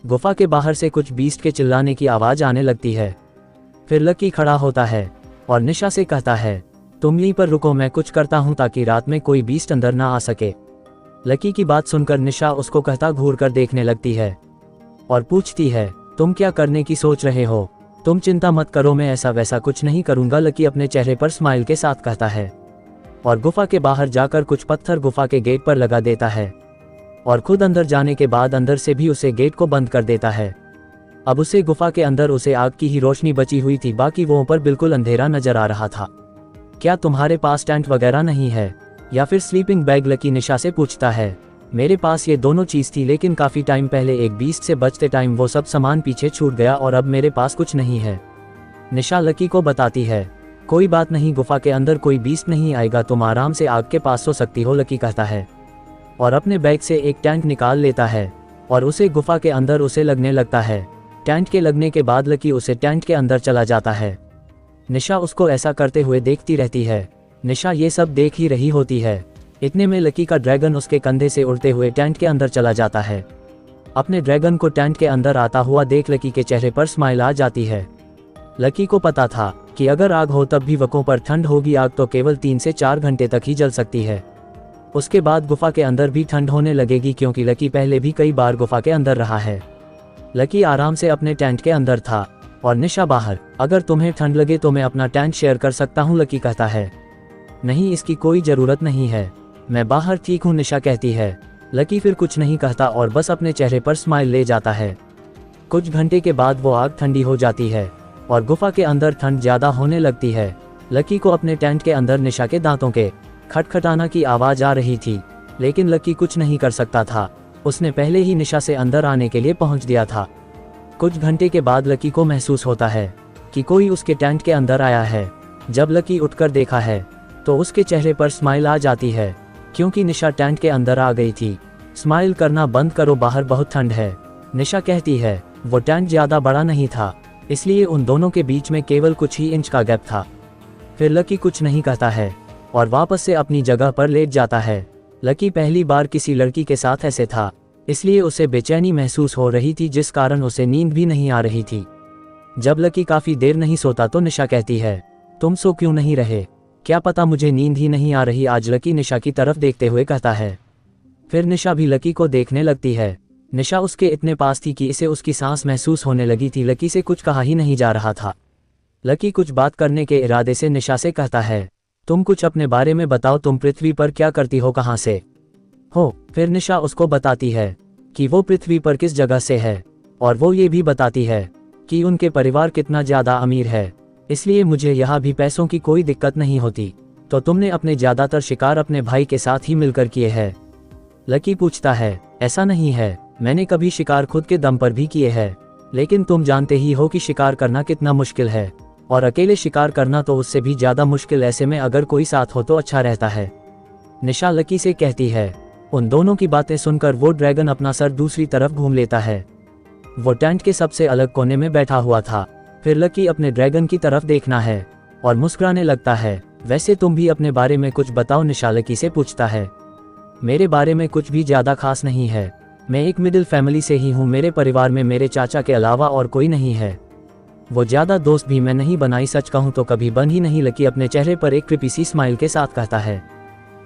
गुफा के बाहर से कुछ बीस्ट के चिल्लाने की आवाज़ आने लगती है। फिर लकी खड़ा होता है और निशा से कहता है, तुम यहीं पर रुको, मैं कुछ करता हूँ ताकि रात में कोई बीस्ट अंदर ना आ सके। लकी की बात सुनकर निशा उसको कहता घूर कर देखने लगती है और पूछती है, तुम क्या करने की सोच रहे हो? तुम चिंता मत करो, मैं ऐसा वैसा कुछ नहीं करूँगा, लकी अपने चेहरे पर स्माइल के साथ कहता है और गुफा के बाहर जाकर कुछ पत्थर गुफा के गेट पर लगा देता है और खुद अंदर जाने के बाद अंदर से भी उसे गेट को बंद कर देता है। अब उसे गुफा के अंदर उसे आग की ही रोशनी बची हुई थी, बाकी वो पर बिल्कुल अंधेरा नजर आ रहा था। क्या तुम्हारे पास टेंट वगैरह नहीं है या फिर स्लीपिंग बैग? लकी निशा से पूछता है। मेरे पास ये दोनों चीज़ थी, लेकिन काफ़ी टाइम पहले एक बीस्ट से बचते टाइम वो सब सामान पीछे छूट गया और अब मेरे पास कुछ नहीं है, निशा लकी को बताती है। कोई बात नहीं, गुफा के अंदर कोई बीस्ट नहीं आएगा, तुम आराम से आग के पास सो सकती हो, लकी कहता है और अपने बैग से एक टेंट निकाल लेता है और उसे गुफा के अंदर उसे लगने लगता है। टेंट के लगने के बाद लकी उसे टेंट के अंदर चला जाता है। निशा उसको ऐसा करते हुए देखती रहती है। निशा ये सब देख ही रही होती है। इतने में लकी का ड्रैगन उसके कंधे से उड़ते हुए टेंट के अंदर चला जाता है। अपने ड्रैगन को टेंट के अंदर आता हुआ देख लकी के चेहरे पर स्माइल आ जाती है। लकी को पता था कि अगर आग हो तब भी वकों पर ठंड होगी, आग तो केवल 3 से 4 घंटे तक ही जल सकती है। उसके बाद गुफा के अंदर भी ठंड होने लगेगी, क्योंकि लकी पहले भी कई बार गुफा के अंदर रहा है। लकी आराम से अपने टेंट के अंदर था और निशा बाहर। अगर तुम्हें ठंड लगे तो मैं अपना टेंट शेयर कर सकता हूँ, लकी कहता है। नहीं, इसकी कोई ज़रूरत नहीं है, मैं बाहर ठीक हूँ, निशा कहती है। लकी फिर कुछ नहीं कहता और बस अपने चेहरे पर स्माइल ले जाता है। कुछ घंटे के बाद वो आग ठंडी हो जाती है और गुफा के अंदर ठंड ज़्यादा होने लगती है। लकी को अपने टेंट के अंदर निशा के दांतों के खटखटाना की आवाज़ आ रही थी, लेकिन लकी कुछ नहीं कर सकता था। उसने पहले ही निशा से अंदर आने के लिए पहुंच दिया था। कुछ घंटे के बाद लकी को महसूस होता है कि कोई उसके टेंट के अंदर आया है। जब लकी उठकर देखा है तो उसके चेहरे पर स्माइल आ जाती है, क्योंकि निशा टेंट के अंदर आ गई थी। स्माइल करना बंद करो, बाहर बहुत ठंड है, निशा कहती है। वो टेंट ज़्यादा बड़ा नहीं था, इसलिए उन दोनों के बीच में केवल कुछ ही इंच का गैप था। फिर लकी कुछ नहीं कहता है और वापस से अपनी जगह पर लेट जाता है। लकी पहली बार किसी लड़की के साथ ऐसे था, इसलिए उसे बेचैनी महसूस हो रही थी, जिस कारण उसे नींद भी नहीं आ रही थी। जब लकी काफ़ी देर नहीं सोता तो निशा कहती है, तुम सो क्यों नहीं रहे? क्या पता मुझे नींद ही नहीं आ रही आज, लकी निशा की तरफ देखते हुए कहता है। फिर निशा भी लकी को देखने लगती है निशा उसके इतने पास थी कि इसे उसकी सांस महसूस होने लगी थी। लकी से कुछ कहा ही नहीं जा रहा था। लकी कुछ बात करने के इरादे से निशा से कहता है, तुम कुछ अपने बारे में बताओ, तुम पृथ्वी पर क्या करती हो, कहाँ से हो। फिर निशा उसको बताती है कि वो पृथ्वी पर किस जगह से है, और वो ये भी बताती है कि उनके परिवार कितना ज़्यादा अमीर है, इसलिए मुझे यहाँ भी पैसों की कोई दिक्कत नहीं होती। तो तुमने अपने ज़्यादातर शिकार अपने भाई के साथ ही मिलकर किए हैं। लकी पूछता है, ऐसा नहीं है, मैंने कभी शिकार खुद के दम पर भी किए हैं, लेकिन तुम जानते ही हो कि शिकार करना कितना मुश्किल है, और अकेले शिकार करना तो उससे भी ज़्यादा मुश्किल। ऐसे में अगर कोई साथ हो तो अच्छा रहता है। निशा लकी से कहती है। उन दोनों की बातें सुनकर वो ड्रैगन अपना सर दूसरी तरफ घूम लेता है। वो टेंट के सबसे अलग कोने में बैठा हुआ था। फिर लकी अपने ड्रैगन की तरफ देखना है और मुस्कुराने लगता है। वैसे तुम भी अपने बारे में कुछ बताओ, निशा लकी से पूछता है। मेरे बारे में कुछ भी ज़्यादा खास नहीं है, मैं एक मिडिल फैमिली से ही हूँ। मेरे परिवार में मेरे चाचा के अलावा और कोई नहीं है। वो ज़्यादा दोस्त भी मैं नहीं बनाई, सच कहूँ तो कभी बन ही नहीं। लकी अपने चेहरे पर एक क्रिपी सी स्माइल के साथ कहता है।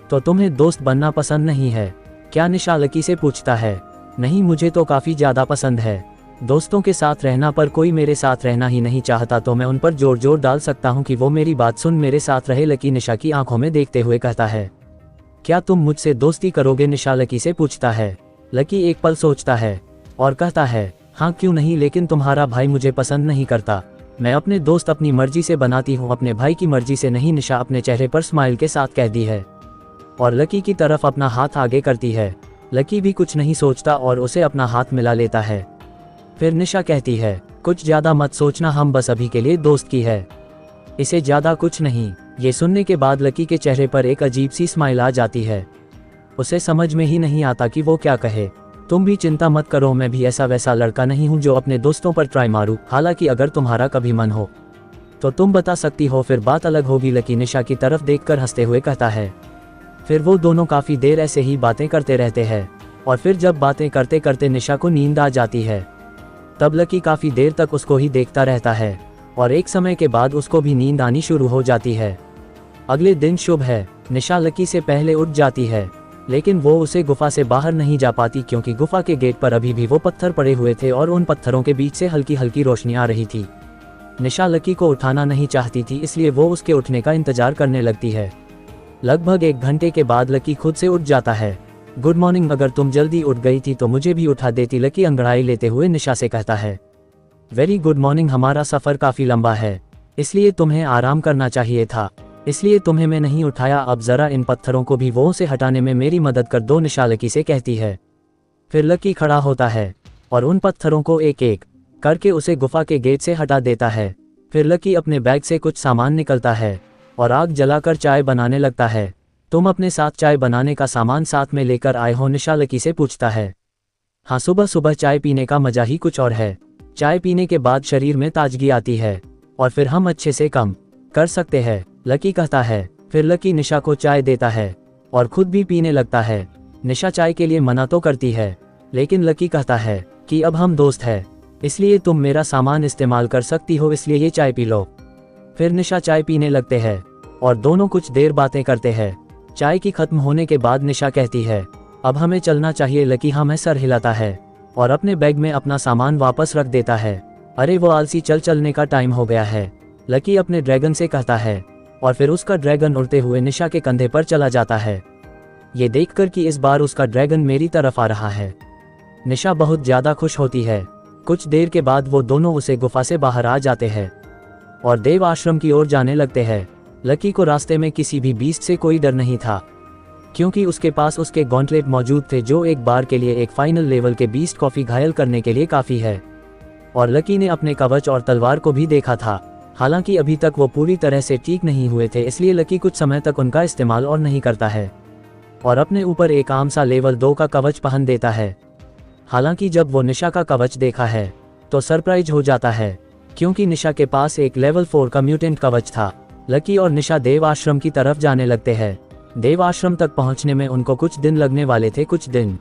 तो तुम्हें दोस्त बनना पसंद नहीं है क्या, निशा लकी से पूछता है। नहीं, मुझे तो काफ़ी ज़्यादा पसंद है दोस्तों के साथ रहना, पर कोई मेरे साथ रहना ही नहीं चाहता, तो मैं उन पर जोर डाल सकता हूँ कि वो मेरी बात सुन मेरे साथ रहे। लकी निशा की आंखों में देखते हुए कहता है, क्या तुम मुझसे दोस्ती करोगे, निशा लकी से पूछता है। लकी एक पल सोचता है और कहता है, हाँ क्यों नहीं, लेकिन तुम्हारा भाई मुझे पसंद नहीं करता। मैं अपने दोस्त अपनी मर्जी से बनाती हूँ, अपने भाई की मर्जी से नहीं, निशा अपने चेहरे पर स्माइल के साथ कह दी है और लकी की तरफ अपना हाथ आगे करती है। लकी भी कुछ नहीं सोचता और उसे अपना हाथ मिला लेता है। फिर निशा कहती है, कुछ ज़्यादा मत सोचना, हम बस अभी के लिए दोस्त की है, इसे ज़्यादा कुछ नहीं। ये सुनने के बाद लकी के चेहरे पर एक अजीब सी स्माइल आ जाती है। उसे समझ में ही नहीं आता कि वो क्या कहे। तुम भी चिंता मत करो, मैं भी ऐसा वैसा लड़का नहीं हूँ जो अपने दोस्तों पर ट्राई मारूँ। हालांकि अगर तुम्हारा कभी मन हो तो तुम बता सकती हो, फिर बात अलग होगी। लकी निशा की तरफ देखकर हंसते हुए कहता है। फिर वो दोनों काफ़ी देर ऐसे ही बातें करते रहते हैं और फिर जब बातें करते करते निशा को नींद आ जाती है, तब लकी काफ़ी देर तक उसको ही देखता रहता है और एक समय के बाद उसको भी नींद आनी शुरू हो जाती है। अगले दिन शुभ है। निशा लकी से पहले उठ जाती है, लेकिन वो उसे गुफा से बाहर नहीं जा पाती क्योंकि गुफा के गेट पर अभी भी वो पत्थर पड़े हुए थे और उन पत्थरों के बीच से हल्की हल्की रोशनी आ रही थी। निशा लकी को उठाना नहीं चाहती थी, इसलिए वो उसके उठने का इंतजार करने लगती है। लगभग 1 घंटे के बाद लकी खुद से उठ जाता है। गुड मॉर्निंग, अगर तुम जल्दी उठ गई थी तो मुझे भी उठा देती, लकी अंगड़ाई लेते हुए निशा से कहता है। वेरी गुड मॉर्निंग, हमारा सफ़र काफ़ी लंबा है, इसलिए तुम्हें आराम करना चाहिए था, इसलिए तुम्हें मैं नहीं उठाया। अब ज़रा इन पत्थरों को भी वो से हटाने में मेरी मदद कर दो, निशा लकी से कहती है। फिर लकी खड़ा होता है और उन पत्थरों को एक एक करके उसे गुफा के गेट से हटा देता है। फिर लकी अपने बैग से कुछ सामान निकलता है और आग जलाकर चाय बनाने लगता है। तुम अपने साथ चाय बनाने का सामान साथ में लेकर आए हो, निशा लकी से पूछता है। हाँ, सुबह सुबह चाय पीने का मजा ही कुछ और है। चाय पीने के बाद शरीर में ताजगी आती है और फिर हम अच्छे से काम कर सकते हैं, लकी कहता है। फिर लकी निशा को चाय देता है और खुद भी पीने लगता है। निशा चाय के लिए मना तो करती है, लेकिन लकी कहता है कि अब हम दोस्त हैं, इसलिए तुम मेरा सामान इस्तेमाल कर सकती हो, इसलिए ये चाय पी लो। फिर निशा चाय पीने लगते हैं और दोनों कुछ देर बातें करते हैं। चाय की खत्म होने के बाद निशा कहती है, अब हमें चलना चाहिए। लकी हमें सर हिलाता है और अपने बैग में अपना सामान वापस रख देता है। अरे वो आलसी, चलने का टाइम हो गया है, लकी अपने ड्रैगन से कहता है और फिर उसका ड्रैगन उड़ते हुए निशा के कंधे पर चला जाता है, ये देखकर कि इस बार उसका ड्रैगन मेरी तरफ आ रहा है। निशा बहुत ज़्यादा खुश होती है। कुछ देर के बाद वो दोनों उसे गुफा से बाहर आ जाते हैं और देव आश्रम की ओर जाने लगते हैं। लकी को रास्ते में किसी भी बीस्ट से कोई डर नहीं था, क्योंकि उसके पास उसके गॉन्टलेट मौजूद थे जो एक बार के लिए एक फाइनल लेवल के बीस्ट कॉफी घायल करने के लिए काफ़ी है। और लकी ने अपने कवच और तलवार को भी देखा था, हालांकि अभी तक वो पूरी तरह से ठीक नहीं हुए थे, इसलिए लकी कुछ समय तक उनका इस्तेमाल और नहीं करता है और अपने ऊपर एक आम सा लेवल 2 का कवच पहन देता है। हालांकि जब वो निशा का कवच देखा है तो सरप्राइज हो जाता है, क्योंकि निशा के पास एक लेवल 4 का म्यूटेंट कवच था। लकी और निशा देव आश्रम की तरफ जाने लगते हैं। देव आश्रम तक पहुंचने में उनको कुछ दिन लगने वाले थे। कुछ दिन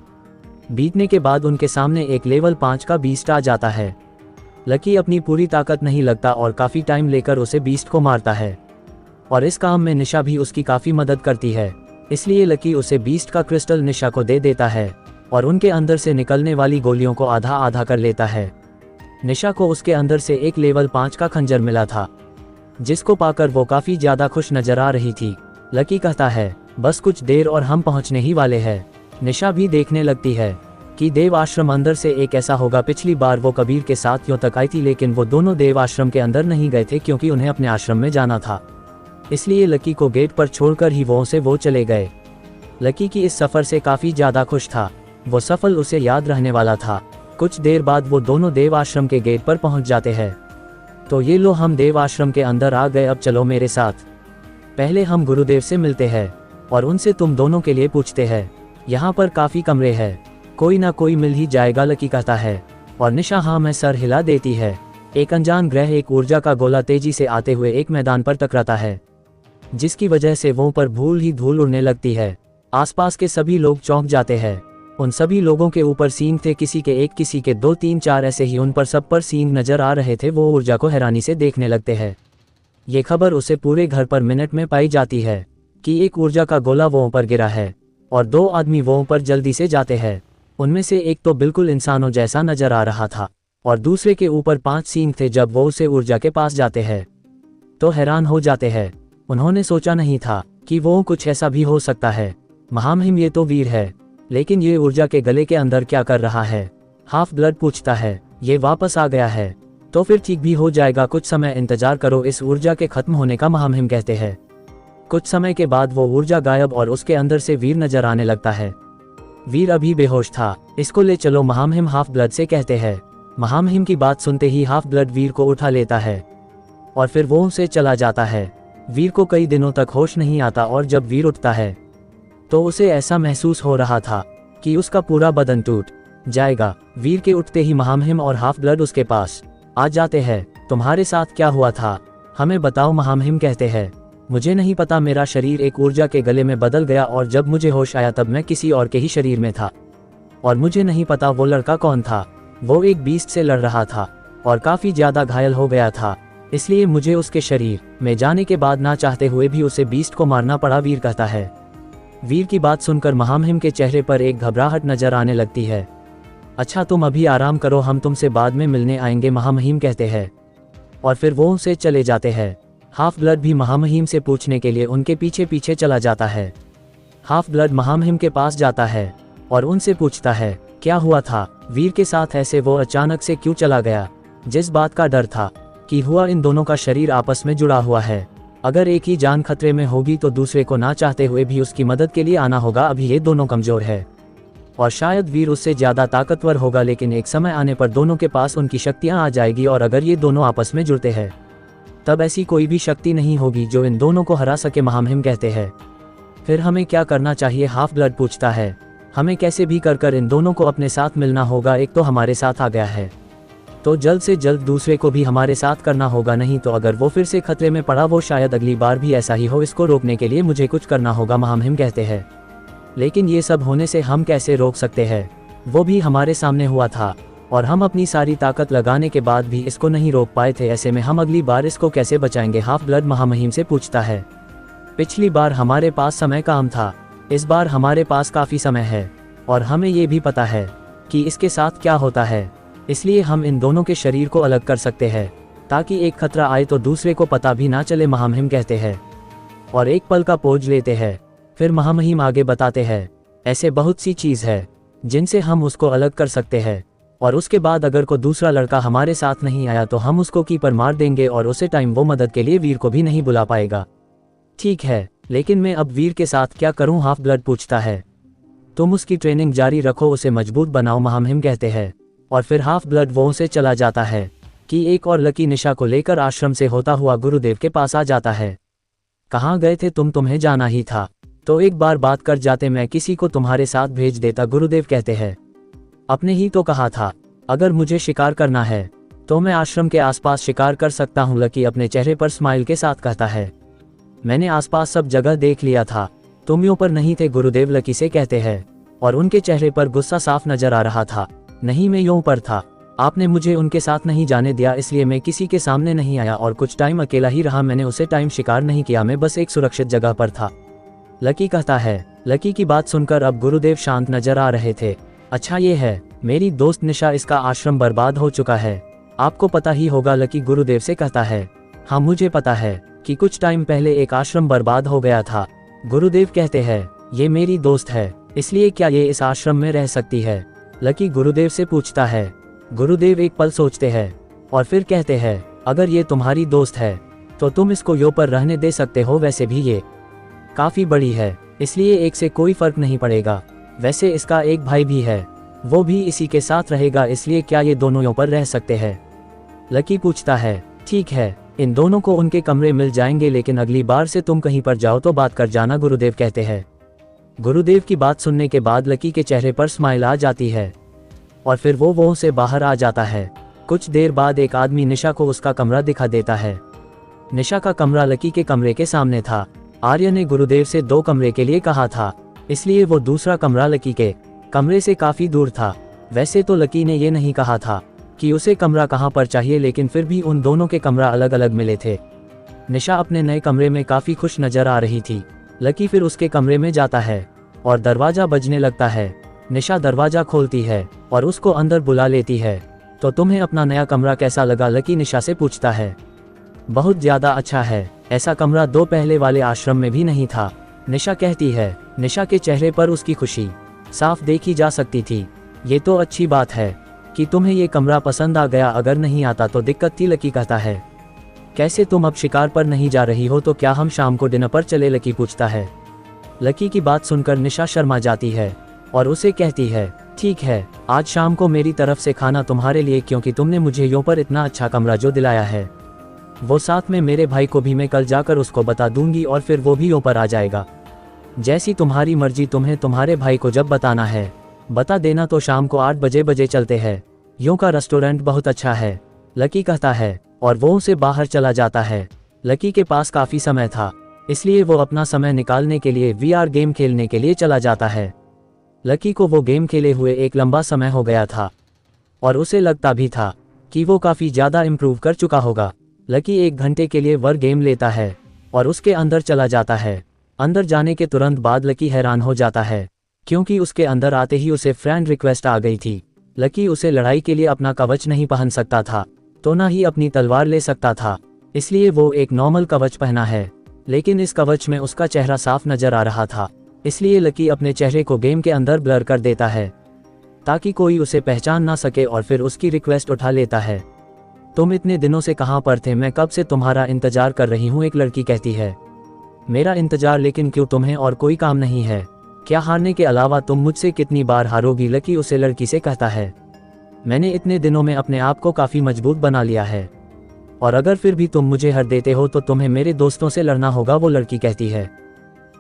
बीतने के बाद उनके सामने एक लेवल 5 का बीस्ट आ जाता है। लकी अपनी पूरी ताकत नहीं लगता और काफ़ी टाइम लेकर उसे बीस्ट को मारता है और इस काम में निशा भी उसकी काफ़ी मदद करती है, इसलिए लकी उसे बीस्ट का क्रिस्टल निशा को दे देता है और उनके अंदर से निकलने वाली गोलियों को आधा आधा कर लेता है। निशा को उसके अंदर से एक लेवल 5 का खंजर मिला था, जिसको पाकर वो काफी ज्यादा खुश नजर आ रही थी। लकी कहता है, बस कुछ देर और हम पहुंचने ही वाले हैं। निशा भी देखने लगती है कि देव आश्रम अंदर से एक ऐसा होगा। पिछली बार वो कबीर के साथ यूं तक आई थी, लेकिन वो दोनों देव आश्रम के अंदर नहीं गए थे क्योंकि उन्हें अपने आश्रम में जाना था। इसलिए लकी को गेट पर छोड़कर ही वो चले गए। लकी की इस सफर से काफी ज्यादा खुश था। वो सफल उसे याद रहने वाला था। कुछ देर बाद वो दोनों देव आश्रम के गेट पर पहुंच जाते हैं। तो ये लो, हम देव आश्रम के अंदर आ गए, अब चलो मेरे साथ। पहले हम गुरुदेव से मिलते हैं और उनसे तुम दोनों के लिए पूछते हैं। यहाँ पर काफी कमरे हैं, कोई ना कोई मिल ही जाएगा, लकी कहता है। और निशा हाँ में सर हिला देती है। एक अनजान ग्रह एक ऊर्जा का गोला तेजी से आते हुए एक मैदान पर टकराता है, जिसकी वजह से वो पर धूल ही धूल उड़ने लगती है। आसपास के सभी लोग चौंक जाते हैं। उन सभी लोगों के ऊपर सींग थे, किसी के एक, किसी के 2, 3, 4 ऐसे ही उन पर सब पर सींग नजर आ रहे थे। वो ऊर्जा को हैरानी से देखने लगते हैं। ये खबर उसे पूरे घर पर मिनट में पाई जाती है कि एक ऊर्जा का गोला वो पर गिरा है और 2 आदमी वो पर जल्दी से जाते हैं। उनमें से एक तो बिल्कुल इंसानों जैसा नजर आ रहा था और दूसरे के ऊपर 5 सींग थे। जब वो उसे ऊर्जा के पास जाते हैं तो हैरान हो जाते हैं। उन्होंने सोचा नहीं था कि वो कुछ ऐसा भी हो सकता है। महामहिम, ये तो वीर है, लेकिन ये ऊर्जा के गले के अंदर क्या कर रहा है? हाफ ब्लड पूछता है। ये वापस आ गया है तो फिर ठीक भी हो जाएगा, कुछ समय इंतजार करो इस ऊर्जा के खत्म होने का, महामहिम कहते हैं। कुछ समय के बाद वो ऊर्जा गायब और उसके अंदर से वीर नजर आने लगता है। वीर अभी बेहोश था। इसको ले चलो, महामहिम हाफ ब्लड से कहते हैं। महामहिम की बात सुनते ही हाफ ब्लड वीर को उठा लेता है और फिर वो उनसे चला जाता है। वीर को कई दिनों तक होश नहीं आता और जब वीर उठता है तो उसे ऐसा महसूस हो रहा था कि उसका पूरा बदन टूट जाएगा। वीर के उठते ही महामहिम और हाफ ब्लड उसके पास आ जाते हैं। तुम्हारे साथ क्या हुआ था, हमें बताओ, महामहिम कहते हैं। मुझे नहीं पता, मेरा शरीर एक ऊर्जा के गले में बदल गया और जब मुझे होश आया तब मैं किसी और के ही शरीर में था और मुझे नहीं पता वो लड़का कौन था। वो एक बीस्ट से लड़ रहा था और काफी ज्यादा घायल हो गया था, इसलिए मुझे उसके शरीर में जाने के बाद ना चाहते हुए भी उसे बीस्ट को मारना पड़ा, वीर कहता है। वीर की बात सुनकर महामहिम के चेहरे पर एक घबराहट नजर आने लगती है। अच्छा, तुम अभी आराम करो, हम तुमसे बाद में मिलने आएंगे, महामहिम कहते हैं। और फिर वो उनसे चले जाते हैं। हाफ ब्लड भी महामहिम से पूछने के लिए उनके पीछे पीछे चला जाता है। हाफ ब्लड महामहिम के पास जाता है और उनसे पूछता है, क्या हुआ था वीर के साथ, ऐसे वो अचानक से क्यों चला गया? जिस बात का डर था कि हुआ, इन दोनों का शरीर आपस में जुड़ा हुआ है। अगर एक ही जान खतरे में होगी तो दूसरे को ना चाहते हुए भी उसकी मदद के लिए आना होगा। अभी ये दोनों कमजोर है और शायद वीर उससे ज्यादा ताकतवर होगा, लेकिन एक समय आने पर दोनों के पास उनकी शक्तियां आ जाएगी और अगर ये दोनों आपस में जुड़ते हैं तब ऐसी कोई भी शक्ति नहीं होगी जो इन दोनों को हरा सके, महामहिम कहते हैं। फिर हमें क्या करना चाहिए, हाफ ब्लड पूछता है। हमें कैसे भी कर इन दोनों को अपने साथ मिलना होगा। एक तो हमारे साथ आ गया है तो जल्द से जल्द दूसरे को भी हमारे साथ करना होगा, नहीं तो अगर वो फिर से खतरे में पड़ा, वो शायद अगली बार भी ऐसा ही हो। इसको रोकने के लिए मुझे कुछ करना होगा, महामहिम कहते हैं। लेकिन ये सब होने से हम कैसे रोक सकते हैं? वो भी हमारे सामने हुआ था और हम अपनी सारी ताकत लगाने के बाद भी इसको नहीं रोक पाए थे, ऐसे में हम अगली बार इसको कैसे बचाएंगे, हाफ ब्लड महामहिम से पूछता है। पिछली बार हमारे पास समय कम था, इस बार हमारे पास काफी समय है और हमें ये भी पता है कि इसके साथ क्या होता है, इसलिए हम इन दोनों के शरीर को अलग कर सकते हैं ताकि एक खतरा आए तो दूसरे को पता भी ना चले, महामहिम कहते हैं। और एक पल का पोज लेते हैं। फिर महामहिम आगे बताते हैं, ऐसे बहुत सी चीज है जिनसे हम उसको अलग कर सकते हैं और उसके बाद अगर कोई दूसरा लड़का हमारे साथ नहीं आया तो हम उसको की पर मार देंगे और उसे टाइम वो मदद के लिए वीर को भी नहीं बुला पाएगा। ठीक है, लेकिन मैं अब वीर के साथ क्या करूं, हाफ ब्लड पूछता है। तुम उसकी ट्रेनिंग जारी रखो, उसे मजबूत बनाओ, महामहिम कहते हैं। और फिर हाफ ब्लड वो से चला जाता है कि एक और लकी निशा को लेकर आश्रम से होता हुआ गुरुदेव के पास आ जाता है। कहाँ गए थे तुम, तुम्हें जाना ही था तो एक बार बात कर जाते, मैं किसी को तुम्हारे साथ भेज देता, गुरुदेव कहते हैं। अपने ही तो कहा था, अगर मुझे शिकार करना है तो मैं आश्रम के आसपास शिकार कर सकता हूँ, लकी अपने चेहरे पर स्माइल के साथ कहता है। मैंने आसपास सब जगह देख लिया था, तुम यूं पर नहीं थे, गुरुदेव लकी से कहते हैं और उनके चेहरे पर गुस्सा साफ नजर आ रहा था। नहीं, मैं यूं पर था, आपने मुझे उनके साथ नहीं जाने दिया, इसलिए मैं किसी के सामने नहीं आया और कुछ टाइम अकेला ही रहा, मैंने उसे टाइम शिकार नहीं किया, मैं बस एक सुरक्षित जगह पर था, लकी कहता है। लकी की बात सुनकर अब गुरुदेव शांत नजर आ रहे थे अच्छा ये है, मेरी दोस्त निशा, इसका आश्रम बर्बाद हो चुका है। आपको पता ही होगा, लकी गुरुदेव से कहता है। हाँ मुझे पता है कि कुछ टाइम पहले एक आश्रम बर्बाद हो गया था। गुरुदेव कहते हैं ये मेरी दोस्त है, इसलिए क्या ये इस आश्रम में रह सकती है? लकी गुरुदेव से पूछता है। गुरुदेव एक पल सोचते हैं और फिर कहते हैं अगर ये तुम्हारी दोस्त है तो तुम इसको यो पर रहने दे सकते हो। वैसे भी ये काफी बड़ी है, इसलिए एक से कोई फर्क नहीं पड़ेगा। वैसे इसका एक भाई भी है, वो भी इसी के साथ रहेगा, इसलिए क्या ये दोनों यो पर रह सकते हैं? लकी पूछता है ठीक है, इन दोनों को उनके कमरे मिल जाएंगे, लेकिन अगली बार से तुम कहीं पर जाओ तो बात कर जाना, गुरुदेव कहते हैं। गुरुदेव की बात सुनने के बाद लकी के चेहरे पर स्माइल आ जाती है और फिर वो से बाहर आ जाता है। कुछ देर बाद एक आदमी निशा को उसका कमरा दिखा देता है। निशा का कमरा लकी के कमरे के सामने था। आर्य ने गुरुदेव से 2 कमरे के लिए कहा था, इसलिए वो दूसरा कमरा लकी के कमरे से काफी दूर था। वैसे तो लकी ने ये नहीं कहा था कि उसे कमरा कहाँ पर चाहिए, लेकिन फिर भी उन दोनों के कमरा अलग अलग मिले थे। निशा अपने नए कमरे में काफी खुश नजर आ रही थी। लकी फिर उसके कमरे में जाता है और दरवाजा बजने लगता है। निशा दरवाजा खोलती है और उसको अंदर बुला लेती है। तो तुम्हें अपना नया कमरा कैसा लगा? लकी निशा से पूछता है। बहुत ज्यादा अच्छा है, ऐसा कमरा 2 पहले वाले आश्रम में भी नहीं था, निशा कहती है। निशा के चेहरे पर उसकी खुशी साफ देखी जा सकती थी। ये तो अच्छी बात है कि तुम्हें ये कमरा पसंद आ गया, अगर नहीं आता तो दिक्कत थी, लकी कहता है। कैसे तुम अब शिकार पर नहीं जा रही हो, तो क्या हम शाम को डिनर पर चले? लकी पूछता है। लकी की बात सुनकर निशा शर्मा जाती है और उसे कहती है ठीक है, आज शाम को मेरी तरफ से खाना तुम्हारे लिए, क्योंकि तुमने मुझे यो पर इतना अच्छा कमरा जो दिलाया है, वो साथ में मेरे भाई को भी मैं कल जाकर उसको बता दूंगी और फिर वो भी यो पर आ जाएगा। जैसी तुम्हारी मर्जी, तुम्हें तुम्हारे भाई को जब बताना है बता देना। तो शाम को 8 बजे चलते हैं, यो का रेस्टोरेंट बहुत अच्छा है, लकी कहता है और वो उसे बाहर चला जाता है। लकी के पास काफी समय था, इसलिए वो अपना समय निकालने के लिए VR गेम खेलने के लिए चला जाता है। लकी को वो गेम खेले हुए एक लंबा समय हो गया था और उसे लगता भी था कि वो काफी ज्यादा इम्प्रूव कर चुका होगा। लकी 1 घंटे के लिए VR गेम लेता है और उसके अंदर चला जाता है। अंदर जाने के तुरंत बाद लकी हैरान हो जाता है, क्योंकि उसके अंदर आते ही उसे फ्रेंड रिक्वेस्ट आ गई थी। लकी उसे लड़ाई के लिए अपना कवच नहीं पहन सकता था, तो ना ही अपनी तलवार ले सकता था, इसलिए वो एक नॉर्मल कवच पहना है। लेकिन इस कवच में उसका चेहरा साफ नजर आ रहा था, इसलिए लकी अपने चेहरे को गेम के अंदर ब्लर कर देता है ताकि कोई उसे पहचान ना सके और फिर उसकी रिक्वेस्ट उठा लेता है। तुम इतने दिनों से कहाँ पर थे? मैं कब से तुम्हारा इंतजार कर रही हूँ, एक लड़की कहती है। मेरा इंतजार? लेकिन क्यों, तुम्हें और कोई काम नहीं है क्या? हारने के अलावा तुम मुझसे कितनी बार हारोगी? लकी उसे लड़की से कहता है। मैंने इतने दिनों में अपने आप को काफी मजबूत बना लिया है और अगर फिर भी तुम मुझे हर देते हो तो तुम्हें मेरे दोस्तों से लड़ना होगा, वो लड़की कहती है।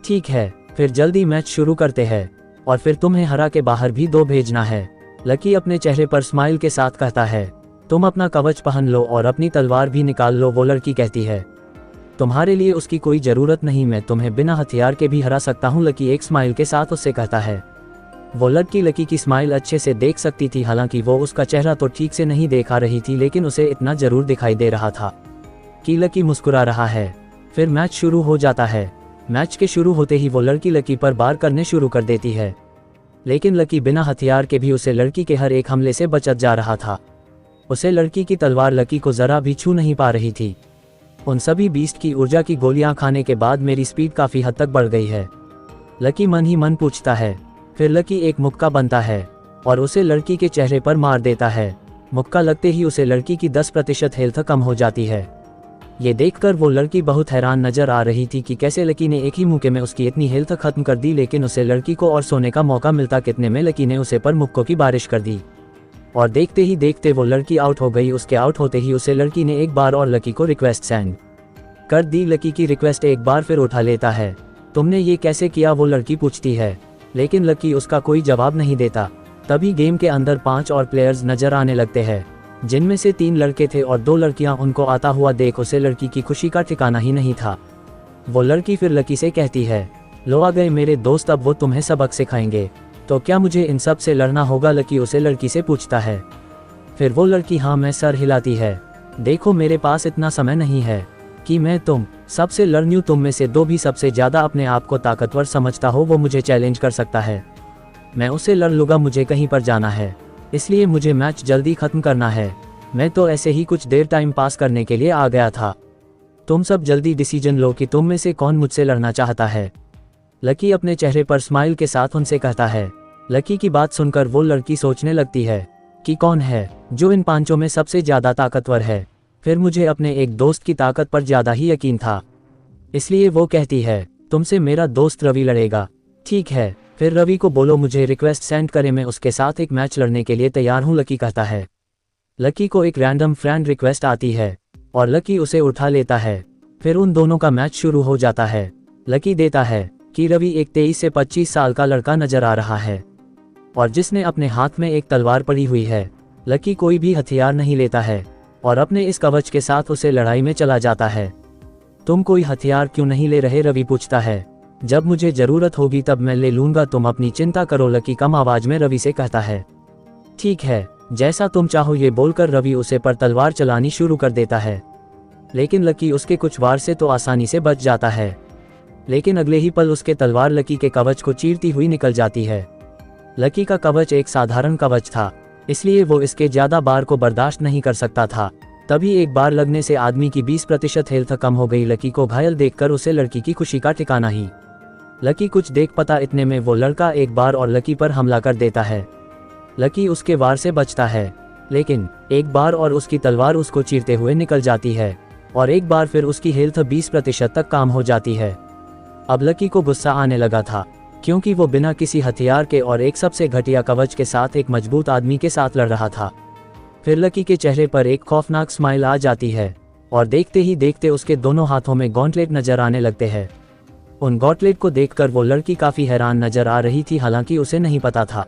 ठीक है, फिर जल्दी मैच शुरू करते हैं और फिर तुम्हें हरा के बाहर भी 2 भेजना है। लकी अपने चेहरे पर स्माइल के साथ कहता है। तुम अपना कवच पहन लो और अपनी तलवार भी निकाल लो, वो लड़की कहती है। तुम्हारे लिए उसकी कोई जरूरत नहीं, मैं तुम्हें बिना हथियार के भी हरा सकता हूँ, लकी एक स्माइल के साथ उससे कहता है। वो लड़की लकी की स्माइल अच्छे से देख सकती थी, हालांकि वो उसका चेहरा तो ठीक से नहीं देखा रही थी, लेकिन उसे इतना जरूर दिखाई दे रहा था कि लकी मुस्कुरा रहा है। फिर मैच शुरू हो जाता है। मैच के शुरू होते ही वो लड़की लकी पर वार करने शुरू कर देती है, लेकिन लकी बिना हथियार के भी उसे लड़की के हर एक हमले से बचत जा रहा था। उसे लड़की की तलवार लकी को जरा भी छू नहीं पा रही थी। उन सभी बीस्ट की ऊर्जा की गोलियां खाने के बाद मेरी स्पीड काफी हद तक बढ़ गई है, लकी मन ही मन पूछता है। फिर लकी एक मुक्का बनता है और उसे लड़की के चेहरे पर मार देता है। मुक्का लगते ही उसे लड़की की 10% हेल्थ कम हो जाती है। ये देखकर वो लड़की बहुत हैरान नजर आ रही थी कि कैसे लकी ने एक ही मुक्के में उसकी इतनी हेल्थ खत्म कर दी, लेकिन उसे लड़की को और सोने का मौका मिलता कितने में लकी ने उसे पर मुक्कों की बारिश कर दी और देखते ही देखते वो लड़की आउट हो गई। उसके आउट होते ही उसे लड़की ने एक बार और लकी को रिक्वेस्ट सेंड कर दी। लकी की रिक्वेस्ट एक बार फिर उठा लेता है। तुमने ये कैसे किया, वो लड़की पूछती है, लेकिन लकी उसका कोई जवाब नहीं देता। तभी गेम के अंदर 5 और प्लेयर्स नजर आने लगते हैं, जिनमें से 3 लड़के थे और 2 लड़कियां। उनको आता हुआ देख उसे लड़की की खुशी का ठिकाना ही नहीं था। वो लड़की फिर लकी से कहती है, लो आ गए मेरे दोस्त, अब वो तुम्हें सबक सिखाएंगे, तो क्या मुझे इन सब से लड़ना होगा? लकी उसे लड़की से पूछता है। फिर वो लड़की हाँ मैं सर हिलाती है। देखो मेरे पास इतना समय नहीं है कि मैं तुम सबसे लड़ूं। तुम में से 2 भी सबसे ज्यादा अपने आप को ताकतवर समझता हो, वो मुझे चैलेंज कर सकता है। मैं उससे लड़ लूँगा, मुझे कहीं पर जाना है, इसलिए मुझे मैच जल्दी खत्म करना है। मैं तो ऐसे ही कुछ देर टाइम पास करने के लिए आ गया था। तुम सब जल्दी डिसीजन लो कि तुम में से कौन मुझसे लड़ना चाहता है। लकी अपने चेहरे पर स्माइल के साथ उनसे कहता है। लकी की बात सुनकर वो लड़की सोचने लगती है कि कौन है जो इन पांचों में सबसे ज्यादा ताकतवर है। फिर मुझे अपने एक दोस्त की ताकत पर ज्यादा ही यकीन था, इसलिए वो कहती है तुमसे मेरा दोस्त रवि लड़ेगा। ठीक है, फिर रवि को बोलो मुझे रिक्वेस्ट सेंड करे, मैं उसके साथ एक मैच लड़ने के लिए तैयार हूँ, लकी कहता है। लकी को एक रैंडम फ्रेंड रिक्वेस्ट आती है और लकी उसे उठा लेता है। फिर उन दोनों का मैच शुरू हो जाता है। लकी देता है कि रवि एक 23 से 25 साल का लड़का नजर आ रहा है और जिसने अपने हाथ में एक तलवार पड़ी हुई है। लकी कोई भी हथियार नहीं लेता है और अपने इस कवच के साथ उसे लड़ाई में चला जाता है। तुम कोई हथियार क्यों नहीं ले रहे, रवि पूछता है। जब मुझे जरूरत होगी तब मैं ले लूंगा, तुम अपनी चिंता करो, लकी कम आवाज में रवि से कहता है। ठीक है, जैसा तुम चाहो, ये बोलकर रवि उसे पर तलवार चलानी शुरू कर देता है। लेकिन लकी उसके कुछ वार से तो आसानी से बच जाता है, लेकिन अगले ही पल उसके तलवार लकी के कवच को चीरती हुई निकल जाती है। लकी का कवच एक साधारण कवच था, इसलिए वो इसके ज्यादा बार को बर्दाश्त नहीं कर सकता था। तभी एक बार लगने से आदमी की 20% हेल्थ कम हो गई। लकी को घायल देखकर उसे लड़की की खुशी का ठिकाना ही। लकी कुछ देख पता इतने में वो लड़का एक बार और लकी पर हमला कर देता है। लकी उसके वार से बचता है, लेकिन एक बार और उसकी तलवार उसको चीरते हुए निकल जाती है और एक बार फिर उसकी हेल्थ 20% तक कम हो जाती है। अब लकी को गुस्सा आने लगा था, क्योंकि वो बिना किसी हथियार के और एक सबसे घटिया कवच के साथ एक मजबूत आदमी के साथ लड़ रहा था। फिर लकी के चेहरे पर एक खौफनाक स्माइल आ जाती है और देखते ही देखते उसके दोनों हाथों में गॉन्टलेट नजर आने लगते हैं। उन गॉन्टलेट को देखकर वो लड़की काफी हैरान नजर आ रही थी, हालांकि उसे नहीं पता था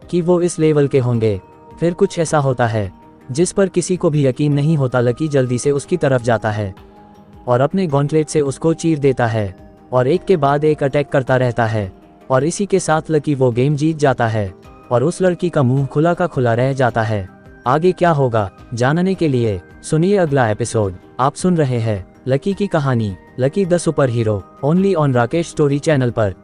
कि वो इस लेवल के होंगे। फिर कुछ ऐसा होता है जिस पर किसी को भी यकीन नहीं होता। लकी जल्दी से उसकी तरफ जाता है और अपने गॉन्टलेट से उसको चीर देता है और एक के बाद एक अटैक करता रहता है और इसी के साथ लकी वो गेम जीत जाता है और उस लड़की का मुंह खुला का खुला रह जाता है। आगे क्या होगा जानने के लिए सुनिए अगला एपिसोड। आप सुन रहे हैं लकी की कहानी, lucky the super hero, only on Rakesh story channel पर।